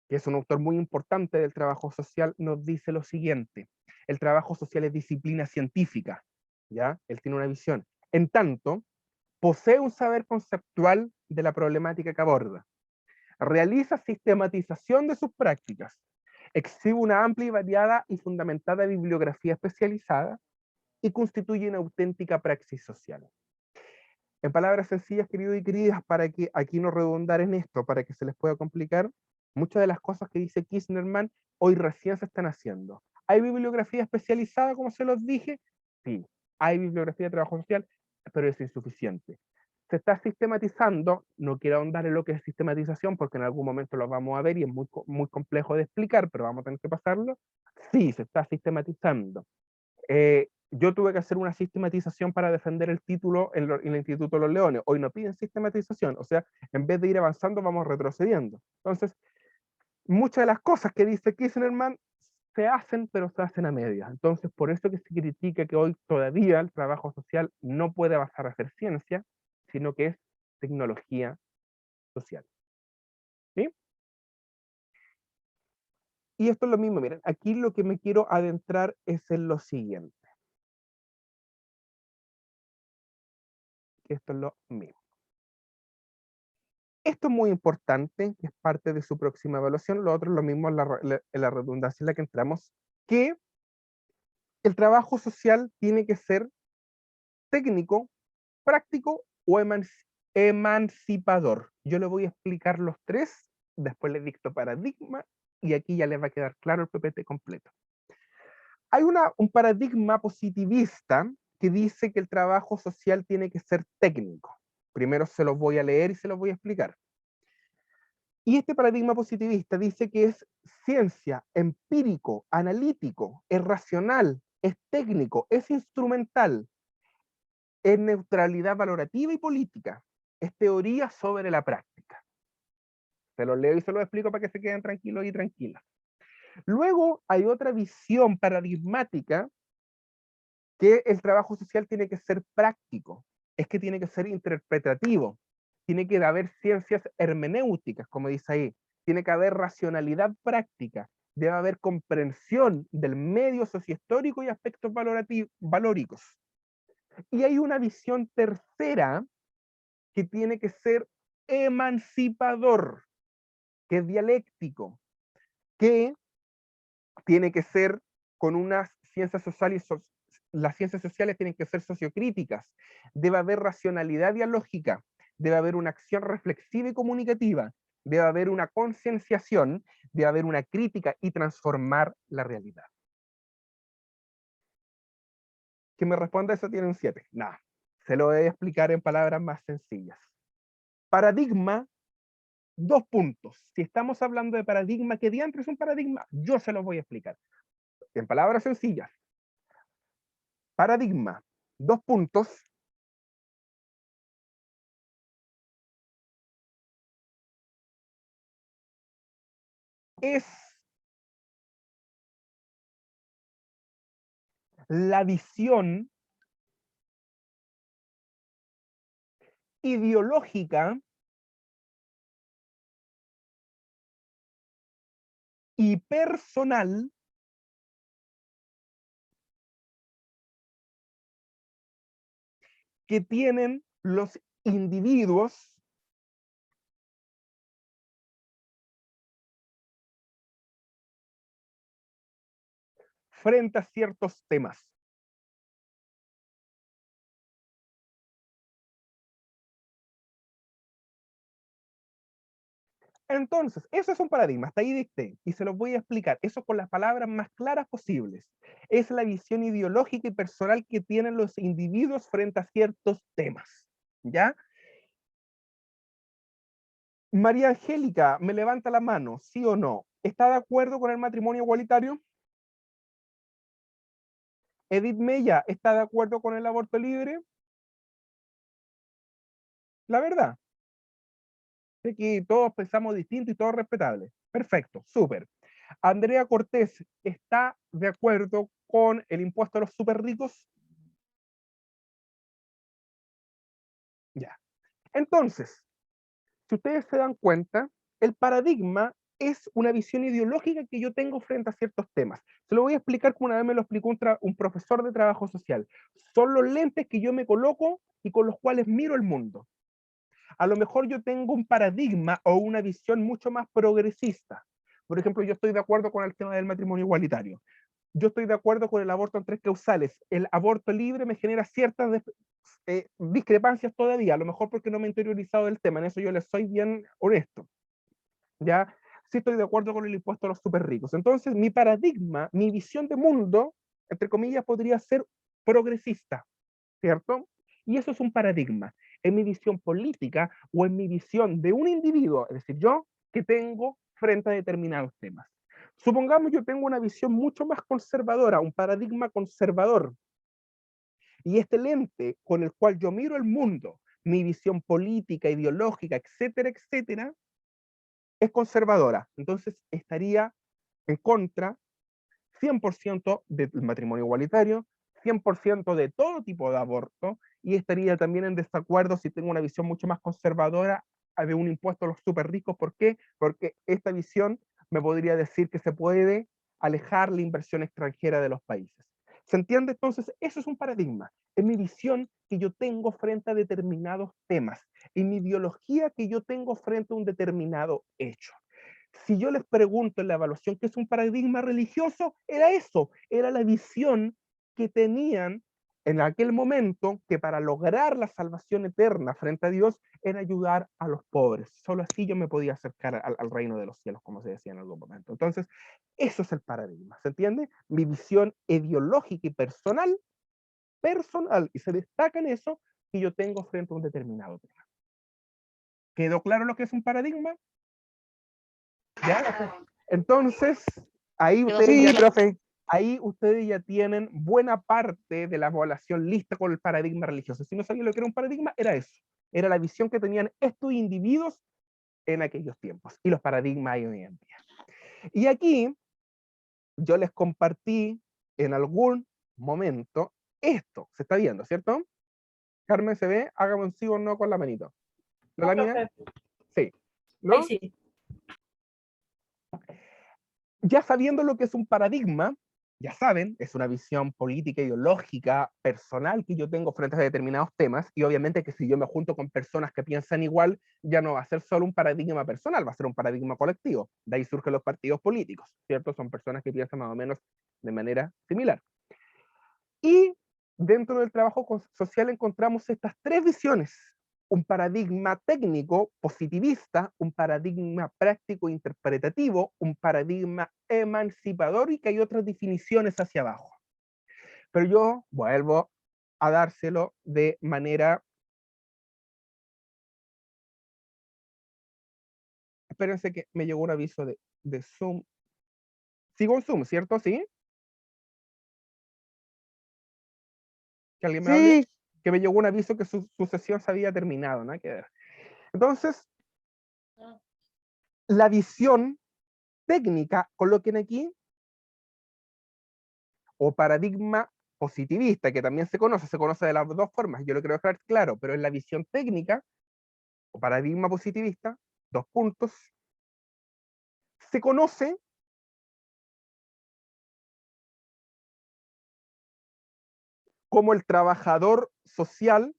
que es un autor muy importante del trabajo social, nos dice lo siguiente: el trabajo social es disciplina científica, ¿ya? Él tiene una visión. En tanto, posee un saber conceptual de la problemática que aborda, realiza sistematización de sus prácticas, exhibe una amplia y variada y fundamentada bibliografía especializada y constituye una auténtica praxis social. En palabras sencillas, queridos y queridas, para que aquí no redundar en esto, para que se les pueda complicar, muchas de las cosas que dice Kirchnerman hoy recién se están haciendo. ¿Hay bibliografía especializada, como se los dije? Sí. ¿Hay bibliografía de trabajo social? Pero es insuficiente. Se está sistematizando, no quiero ahondar en lo que es sistematización, porque en algún momento lo vamos a ver y es muy complejo de explicar, pero vamos a tener que pasarlo. Sí, se está sistematizando. Yo tuve que hacer una sistematización para defender el título en el Instituto de los Leones. Hoy no piden sistematización, o sea, en vez de ir avanzando, vamos retrocediendo. Entonces, muchas de las cosas que dice Kirchnerman se hacen, pero se hacen a medias. Entonces, por eso que se critica que hoy todavía el trabajo social no puede basar a ser ciencia, sino que es tecnología social. ¿Sí? Y esto es lo mismo, miren, aquí lo que me quiero adentrar es en lo siguiente. Esto es lo mismo. Esto es muy importante, que es parte de su próxima evaluación. Lo otro es lo mismo en la redundancia en la que entramos, que el trabajo social tiene que ser técnico, práctico emancipador. Yo le voy a explicar los tres, después le dicto paradigma, y aquí ya les va a quedar claro el PPT completo. Hay un paradigma positivista que dice que el trabajo social tiene que ser técnico. Primero se los voy a leer y se los voy a explicar. Y este paradigma positivista dice que es ciencia, empírico, analítico, es racional, es técnico, es instrumental, es neutralidad valorativa y política, es teoría sobre la práctica. Se los leo y se los explico para que se queden tranquilos y tranquilas. Luego hay otra visión paradigmática que el trabajo social tiene que ser práctico, es que tiene que ser interpretativo, tiene que haber ciencias hermenéuticas, como dice ahí, tiene que haber racionalidad práctica, debe haber comprensión del medio sociohistórico y aspectos valóricos. Y hay una visión tercera que tiene que ser emancipador, que es dialéctico, que tiene que ser con unas ciencias sociales, las ciencias sociales tienen que ser sociocríticas, debe haber racionalidad dialógica, debe haber una acción reflexiva y comunicativa, debe haber una concienciación, debe haber una crítica y transformar la realidad. Que me responda eso tiene un 7. Nada, se lo voy a explicar en palabras más sencillas. Paradigma, 2 puntos. Si estamos hablando de paradigma, ¿qué diantre es un paradigma? Yo se los voy a explicar. En palabras sencillas. Paradigma, 2 puntos. Es la visión ideológica y personal que tienen los individuos frente a ciertos temas. Entonces, eso es un paradigma, hasta ahí dicté, y se los voy a explicar, eso con las palabras más claras posibles. Es la visión ideológica y personal que tienen los individuos frente a ciertos temas, ¿ya? María Angélica, me levanta la mano, ¿sí o no? ¿Está de acuerdo con el matrimonio igualitario? Edith Mella, ¿está de acuerdo con el aborto libre? La verdad. Sé que todos pensamos distinto y todo respetable. Perfecto, súper. Andrea Cortés, ¿está de acuerdo con el impuesto a los súper ricos? Ya. Entonces, si ustedes se dan cuenta, el paradigma es una visión ideológica que yo tengo frente a ciertos temas. Se lo voy a explicar como una vez me lo explicó un profesor de trabajo social. Son los lentes que yo me coloco y con los cuales miro el mundo. A lo mejor yo tengo un paradigma o una visión mucho más progresista. Por ejemplo, yo estoy de acuerdo con el tema del matrimonio igualitario. Yo estoy de acuerdo con el aborto en 3 causales. El aborto libre me genera ciertas discrepancias todavía, a lo mejor porque no me he interiorizado del tema, en eso yo les soy bien honesto. ¿Ya? Sí estoy de acuerdo con el impuesto a los súper ricos. Entonces, mi paradigma, mi visión de mundo, entre comillas, podría ser progresista, ¿cierto? Y eso es un paradigma. En mi visión política o en mi visión de un individuo, es decir, yo que tengo frente a determinados temas. Supongamos yo tengo una visión mucho más conservadora, un paradigma conservador. Y este lente con el cual yo miro el mundo, mi visión política, ideológica, etcétera, etcétera, es conservadora. Entonces estaría en contra 100% del matrimonio igualitario, 100% de todo tipo de aborto, y estaría también en desacuerdo si tengo una visión mucho más conservadora de un impuesto a los súper ricos. ¿Por qué? Porque esta visión me podría decir que se puede alejar la inversión extranjera de los países. ¿Se entiende? Entonces, eso es un paradigma. Es mi visión que yo tengo frente a determinados temas, en mi ideología que yo tengo frente a un determinado hecho. Si yo les pregunto en la evaluación qué es un paradigma religioso, era eso, era la visión que tenían en aquel momento que para lograr la salvación eterna frente a Dios era ayudar a los pobres. Solo así yo me podía acercar al reino de los cielos, como se decía en algún momento. Entonces, eso es el paradigma, ¿se entiende? Mi visión ideológica y personal, y se destaca en eso que yo tengo frente a un determinado tema. ¿Quedó claro lo que es un paradigma? ¿Ya? Entonces, ahí Sí, profe. ahí ustedes ya tienen buena parte de la evaluación lista con el paradigma religioso. Si no sabían lo que era un paradigma, era eso. Era la visión que tenían estos individuos en aquellos tiempos y los paradigmas hay hoy en día. Y aquí yo les compartí en algún momento esto. Se está viendo, ¿cierto? Carmen, ¿se ve? Hágame un sí o no con la manito. ¿No la mía? Sí. ¿No? Sí. Ya sabiendo lo que es un paradigma, ya saben, es una visión política, ideológica, personal que yo tengo frente a determinados temas, y obviamente que si yo me junto con personas que piensan igual, ya no va a ser solo un paradigma personal, va a ser un paradigma colectivo. De ahí surgen los partidos políticos, ¿cierto? Son personas que piensan más o menos de manera similar. Y dentro del trabajo social encontramos estas tres visiones: un paradigma técnico positivista, un paradigma práctico interpretativo, un paradigma emancipador, y que hay otras definiciones hacia abajo. Pero yo vuelvo a dárselo de manera... Espérense que me llegó un aviso de Zoom. Sigo en Zoom, ¿cierto? ¿Sí? ¿Que alguien me hable? Sí, Que me llegó un aviso que su sesión se había terminado, ¿no? Entonces, la visión técnica, coloquen aquí, o paradigma positivista, que también se conoce de las dos formas, yo lo quiero dejar claro, pero en la visión técnica, o paradigma positivista, dos puntos, se conoce como el trabajador social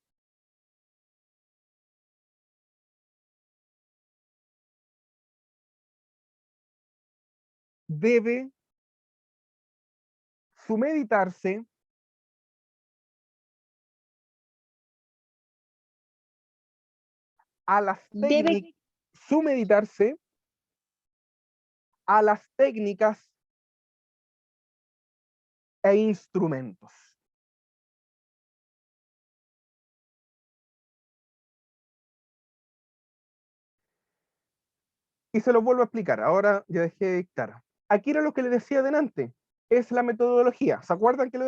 debe sumeditarse a las técnicas, sumeditarse a las técnicas e instrumentos. Y se lo vuelvo a explicar, ahora ya dejé de dictar. Aquí era lo que le decía delante, es la metodología. ¿Se acuerdan que lo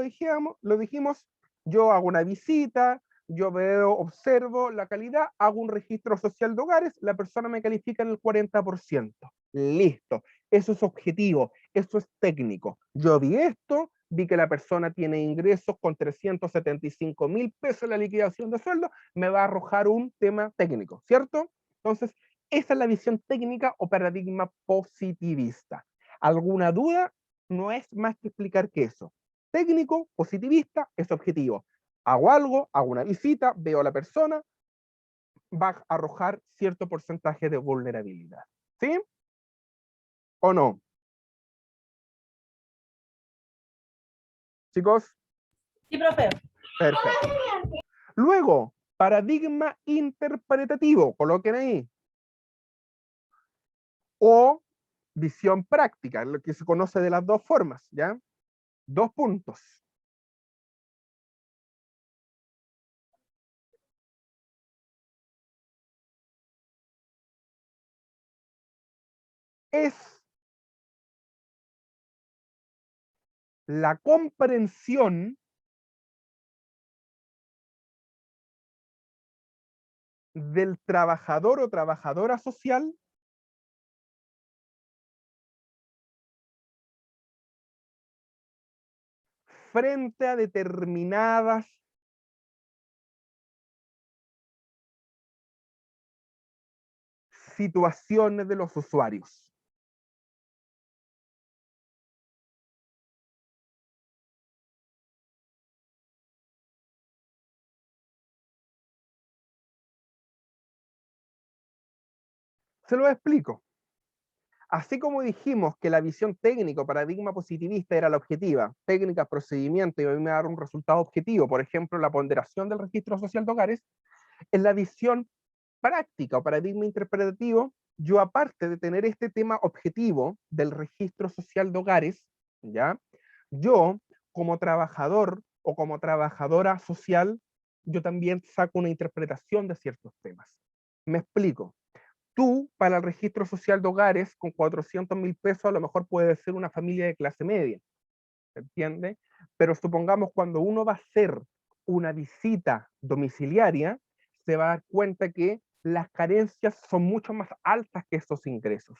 dijimos? Yo hago una visita, yo veo, observo la calidad, hago un registro social de hogares, la persona me califica en el 40%. Listo, eso es objetivo, eso es técnico. Yo vi esto, vi que la persona tiene ingresos con 375.000 pesos en la liquidación de sueldo, me va a arrojar un tema técnico, ¿cierto? Entonces, esa es la visión técnica o paradigma positivista. ¿Alguna duda? No es más que explicar que eso. Técnico, positivista, es objetivo. Hago algo, hago una visita, veo a la persona, va a arrojar cierto porcentaje de vulnerabilidad. ¿Sí? ¿O no? Chicos, Sí, profe. perfecto. Luego, paradigma interpretativo, coloquen ahí. O visión práctica, lo que se conoce de las dos formas, ¿ya? Dos puntos. Es la comprensión del trabajador o trabajadora social frente a determinadas situaciones de los usuarios. Se lo explico. Así como dijimos que la visión técnica o paradigma positivista era la objetiva, técnica, procedimiento, y a mí me da un resultado objetivo, por ejemplo, la ponderación del registro social de hogares, en la visión práctica o paradigma interpretativo, yo aparte de tener este tema objetivo del registro social de hogares, ¿ya? Yo, como trabajador o como trabajadora social, yo también saco una interpretación de ciertos temas. Me explico. Tú, para el registro social de hogares, con 400.000 pesos, a lo mejor puede ser una familia de clase media, ¿se entiende? Pero supongamos cuando uno va a hacer una visita domiciliaria, se va a dar cuenta que las carencias son mucho más altas que esos ingresos.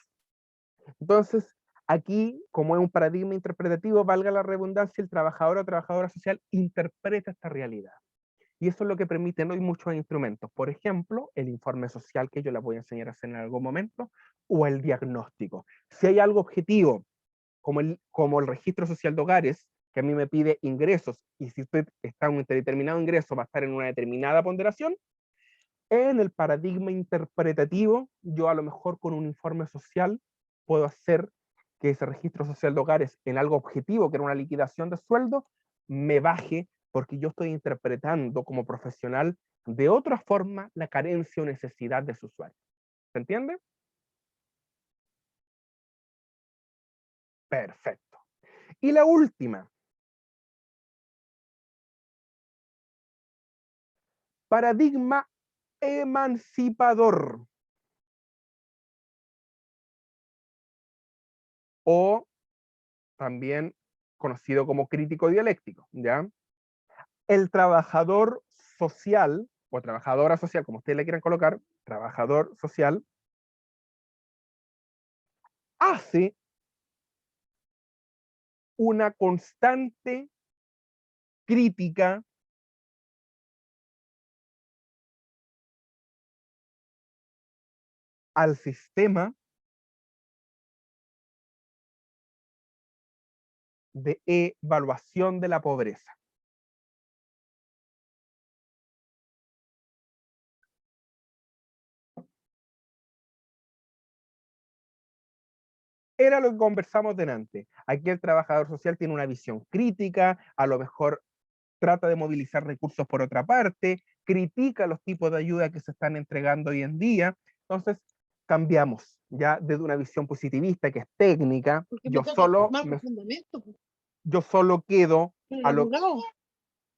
Entonces, aquí, como es un paradigma interpretativo, valga la redundancia, el trabajador o trabajadora social interpreta esta realidad. Y eso es lo que permiten hoy muchos instrumentos. Por ejemplo, el informe social, que yo les voy a enseñar a hacer en algún momento, o el diagnóstico. Si hay algo objetivo, como el registro social de hogares, que a mí me pide ingresos, y si usted está en un determinado ingreso, va a estar en una determinada ponderación, en el paradigma interpretativo, yo a lo mejor con un informe social puedo hacer que ese registro social de hogares en algo objetivo, que era una liquidación de sueldo, me baje porque yo estoy interpretando como profesional de otra forma la carencia o necesidad de su usuario. ¿Se entiende? Perfecto. Y la última. Paradigma emancipador. O también conocido como crítico dialéctico, ¿ya? El trabajador social, o trabajadora social, como ustedes le quieran colocar, trabajador social, hace una constante crítica al sistema de evaluación de la pobreza. Era lo que conversamos delante. Aquí el trabajador social tiene una visión crítica, a lo mejor trata de movilizar recursos por otra parte, critica los tipos de ayuda que se están entregando hoy en día. Entonces, cambiamos ya desde una visión positivista que es técnica. Yo solo quedo a lo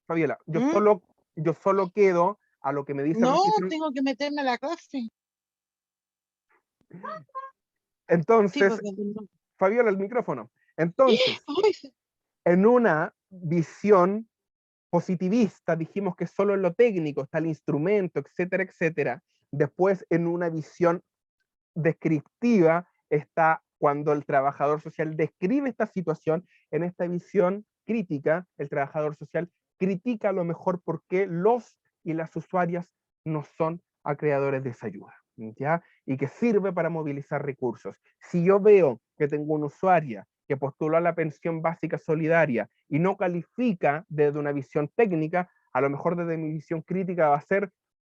Fabiola, yo solo quedo a lo que me dice el registro. tengo que meterme a la clase. Entonces, Fabiola, el micrófono. Entonces, en una visión positivista, dijimos que solo en lo técnico está el instrumento, etcétera, etcétera. Después, en una visión descriptiva, está cuando el trabajador social describe esta situación. En esta visión crítica, el trabajador social critica a lo mejor por qué los y las usuarias no son acreedores de esa ayuda, ¿ya? Y que sirve para movilizar recursos. Si yo veo que tengo una usuaria que postuló a la pensión básica solidaria y no califica desde una visión técnica, a lo mejor desde mi visión crítica va a ser,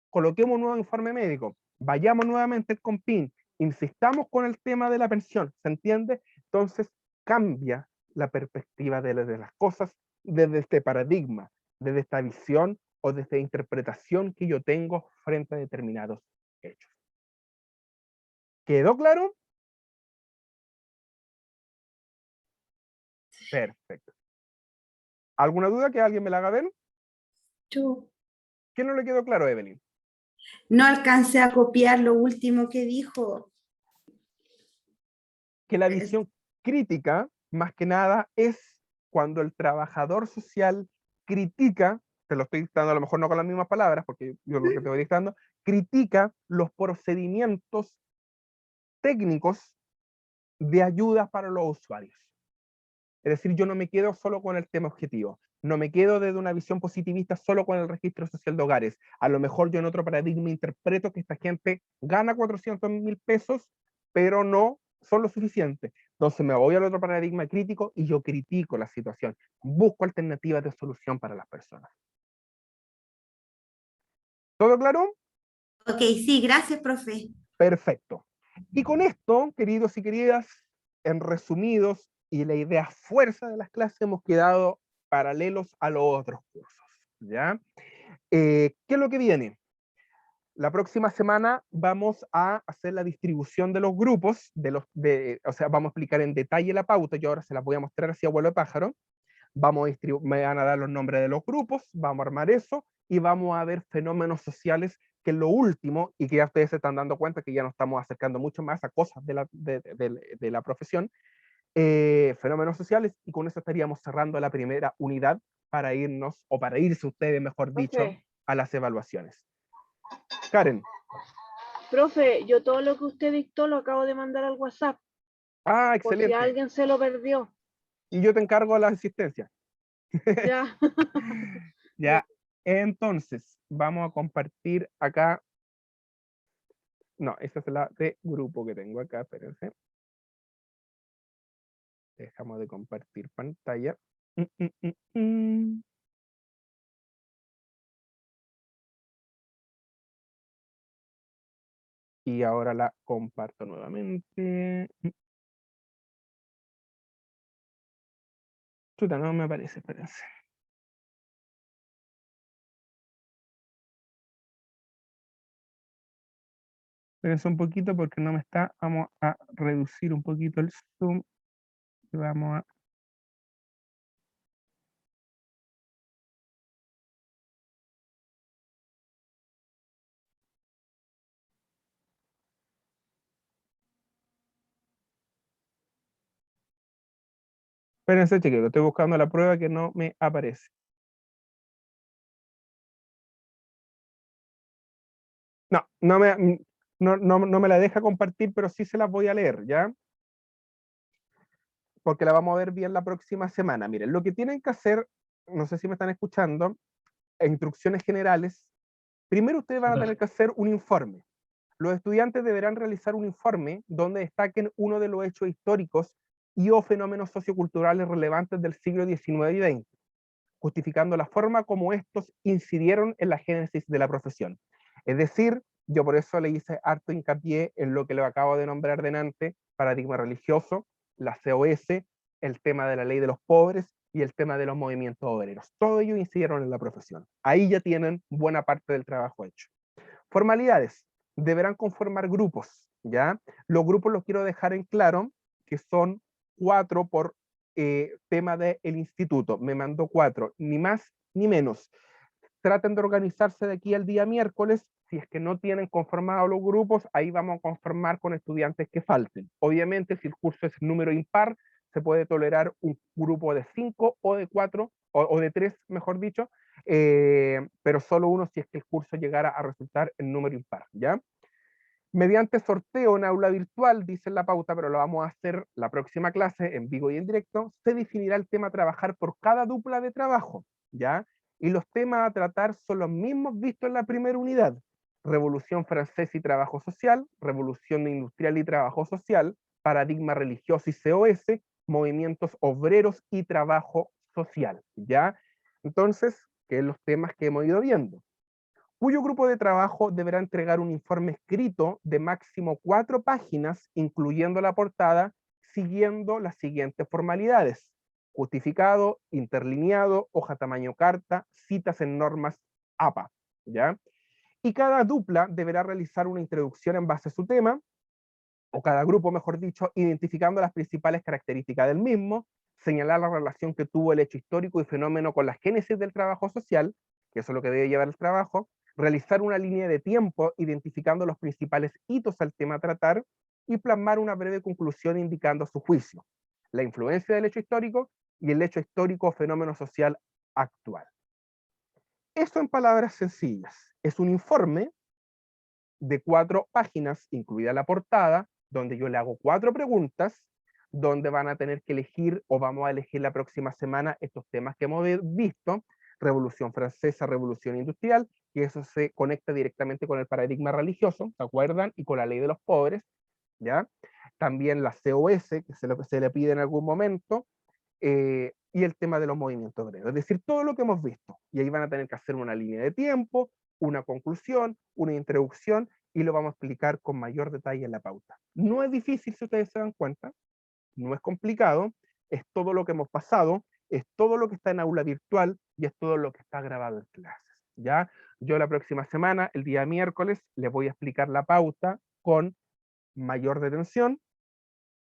coloquemos un nuevo informe médico, vayamos nuevamente al COMPIN, insistamos con el tema de la pensión, ¿se entiende? Entonces cambia la perspectiva de las cosas desde este paradigma, desde esta visión o desde esta interpretación que yo tengo frente a determinados hechos. ¿Quedó claro? Perfecto. ¿Alguna duda que alguien me la haga ver? Yo ¿Qué no le quedó claro, Evelyn? no alcancé a copiar lo último que dijo. Que la visión crítica, más que nada, es cuando el trabajador social critica, te lo estoy dictando a lo mejor no con las mismas palabras, porque yo lo que te voy dictando, critica los procedimientos técnicos de ayuda para los usuarios. Es decir, yo no me quedo solo con el tema objetivo, no me quedo desde una visión positivista solo con el registro social de hogares. A lo mejor yo en otro paradigma interpreto que esta gente gana 400.000 pesos, pero no son lo suficiente. Entonces me voy al otro paradigma crítico y yo critico la situación. Busco alternativas de solución para las personas. ¿Todo claro? Ok, sí, gracias, profe. Perfecto. Y con esto, queridos y queridas, en resumidos, y la idea fuerza de las clases, hemos quedado paralelos a los otros cursos, ¿ya? ¿Qué es lo que viene? La próxima semana vamos a hacer la distribución de los grupos, o sea, vamos a explicar en detalle la pauta, yo ahora se las voy a mostrar así a vuelo de pájaro, me van a dar los nombres de los grupos, vamos a armar eso, y vamos a ver fenómenos sociales, que es lo último, y que ya ustedes se están dando cuenta que ya nos estamos acercando mucho más a cosas de la profesión, fenómenos sociales, y con eso estaríamos cerrando la primera unidad para irnos, o para irse ustedes, mejor dicho, Profe. a las evaluaciones. Karen. Profe, yo todo lo que usted dictó lo acabo de mandar al WhatsApp, Ah, por si excelente. alguien se lo perdió. Y yo te encargo la asistencia. Ya. Ya, entonces, vamos a compartir acá. No, esa es la de grupo que tengo acá, espérense. Dejamos de compartir pantalla. Y ahora la comparto nuevamente. Chuta, no me aparece, espérense. Espérense un poquito porque no me está. Vamos a reducir un poquito el zoom. Y vamos a... Espérense, chiquillos, estoy buscando la prueba que no me aparece. No, no me la deja compartir, pero sí se las voy a leer, ¿ya? Porque la vamos a ver bien la próxima semana. Miren, lo que tienen que hacer, no sé si me están escuchando, instrucciones generales. Primero ustedes van a tener que hacer un informe. Los estudiantes deberán realizar un informe donde destaquen uno de los hechos históricos y o fenómenos socioculturales relevantes del siglo XIX y XX, justificando la forma como estos incidieron en la génesis de la profesión. Es decir, yo por eso le hice harto hincapié en lo que le acabo de nombrar delante: paradigma religioso, la COS, el tema de la ley de los pobres y el tema de los movimientos obreros. Todo ello incidieron en la profesión. Ahí ya tienen buena parte del trabajo hecho. Formalidades. Deberán conformar grupos, ¿ya? Los grupos los quiero dejar en claro, que son 4 por tema del instituto. Me mandó 4, ni más ni menos. Traten de organizarse de aquí al día miércoles. Si es que no tienen conformados los grupos, ahí vamos a conformar con estudiantes que falten. Obviamente, si el curso es número impar, se puede tolerar un grupo de 5 o de 4, o de 3, mejor dicho, pero solo uno si es que el curso llegara a resultar en número impar, ¿ya? Mediante sorteo en aula virtual, dice la pauta, pero lo vamos a hacer la próxima clase en vivo y en directo, se definirá el tema a trabajar por cada dupla de trabajo, ¿ya? Y los temas a tratar son los mismos vistos en la primera unidad: Revolución Francesa y Trabajo Social, Revolución Industrial y Trabajo Social, Paradigma Religioso y COS, Movimientos Obreros y Trabajo Social, ¿ya? Entonces, ¿qué son los temas que hemos ido viendo? Cuyo grupo de trabajo deberá entregar un informe escrito de máximo 4 páginas, incluyendo la portada, siguiendo las siguientes formalidades: justificado, interlineado, hoja tamaño carta, citas en normas APA, ¿ya? Y cada dupla deberá realizar una introducción en base a su tema, o cada grupo, mejor dicho, identificando las principales características del mismo, señalar la relación que tuvo el hecho histórico y fenómeno con la génesis del trabajo social, que eso es lo que debe llevar el trabajo, realizar una línea de tiempo identificando los principales hitos al tema a tratar, y plasmar una breve conclusión indicando su juicio, la influencia del hecho histórico y el hecho histórico o fenómeno social actual. Eso en palabras sencillas. Es un informe de 4 páginas, incluida la portada, donde yo le hago 4 preguntas, donde van a tener que elegir, o vamos a elegir la próxima semana, estos temas que hemos visto: Revolución Francesa, Revolución Industrial, y eso se conecta directamente con el paradigma religioso, ¿se acuerdan? Y con la ley de los pobres, ¿ya? También la COS, que se le pide en algún momento, y el tema de los movimientos obreros. Es decir, todo lo que hemos visto. Y ahí van a tener que hacer una línea de tiempo, una conclusión, una introducción y lo vamos a explicar con mayor detalle en la pauta. No es difícil si ustedes se dan cuenta, no es complicado, es todo lo que hemos pasado, es todo lo que está en aula virtual y es todo lo que está grabado en clases, ¿ya? Yo la próxima semana, el día miércoles, les voy a explicar la pauta con mayor detención,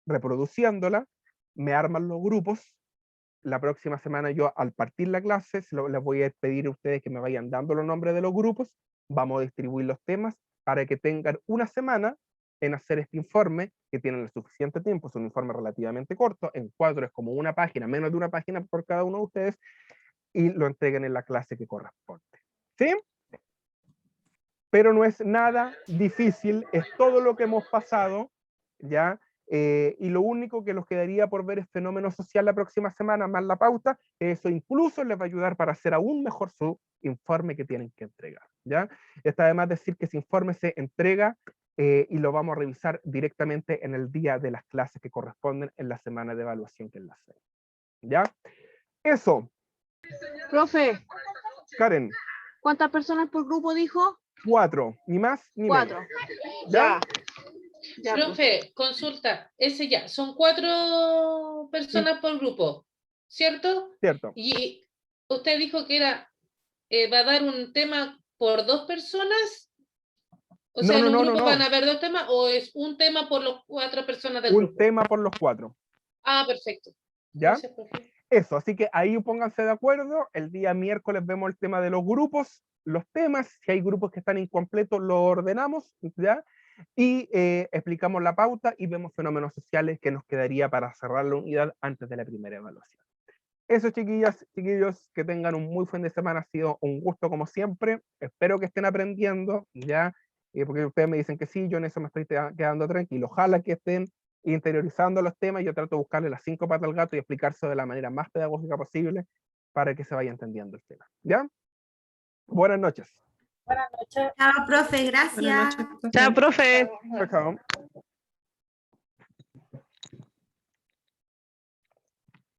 reproduciéndola, me arman los grupos. La próxima semana yo, al partir la clase, les voy a pedir a ustedes que me vayan dando los nombres de los grupos, vamos a distribuir los temas para que tengan una semana en hacer este informe, que tienen el suficiente tiempo, es un informe relativamente corto, en 4 es como una página, menos de una página por cada uno de ustedes, y lo entreguen en la clase que corresponde. ¿Sí? Pero no es nada difícil, es todo lo que hemos pasado, ¿ya? Y lo único que nos quedaría por ver es fenómeno social la próxima semana, más la pauta, eso incluso les va a ayudar para hacer aún mejor su informe que tienen que entregar, ¿ya? Está además decir que ese informe se entrega y lo vamos a revisar directamente en el día de las clases que corresponden en la semana de evaluación que es la 6, ¿ya? Eso. Profe, Karen. ¿cuántas personas por grupo dijo? 4, ni más ni 4. menos. Ya. Ya, Profe, consulta, ese ya, son 4 personas por grupo, ¿cierto? Cierto. Y usted dijo que era, va a dar un tema por 2 personas, o sea, en un grupo van a haber 2 temas, o es un tema por los 4 personas del grupo. Un tema por los 4. Ah, perfecto. ¿Ya? Gracias, profe. Eso, así que ahí pónganse de acuerdo, el día miércoles vemos el tema de los grupos, los temas, si hay grupos que están incompletos, lo ordenamos, ¿ya? Y explicamos la pauta y vemos fenómenos sociales que nos quedaría para cerrar la unidad antes de la primera evaluación. Eso, chiquillas, chiquillos, que tengan un muy buen de semana, ha sido un gusto como siempre, espero que estén aprendiendo, ¿ya? Porque ustedes me dicen que sí, yo en eso me estoy quedando tranquilo, ojalá que estén interiorizando los temas, yo trato de buscarle las 5 patas al gato y explicarse de la manera más pedagógica posible para que se vaya entendiendo el tema, ¿ya? Buenas noches. Buenas noches. Chao, profe, gracias. Chao, profe. Chao, chao.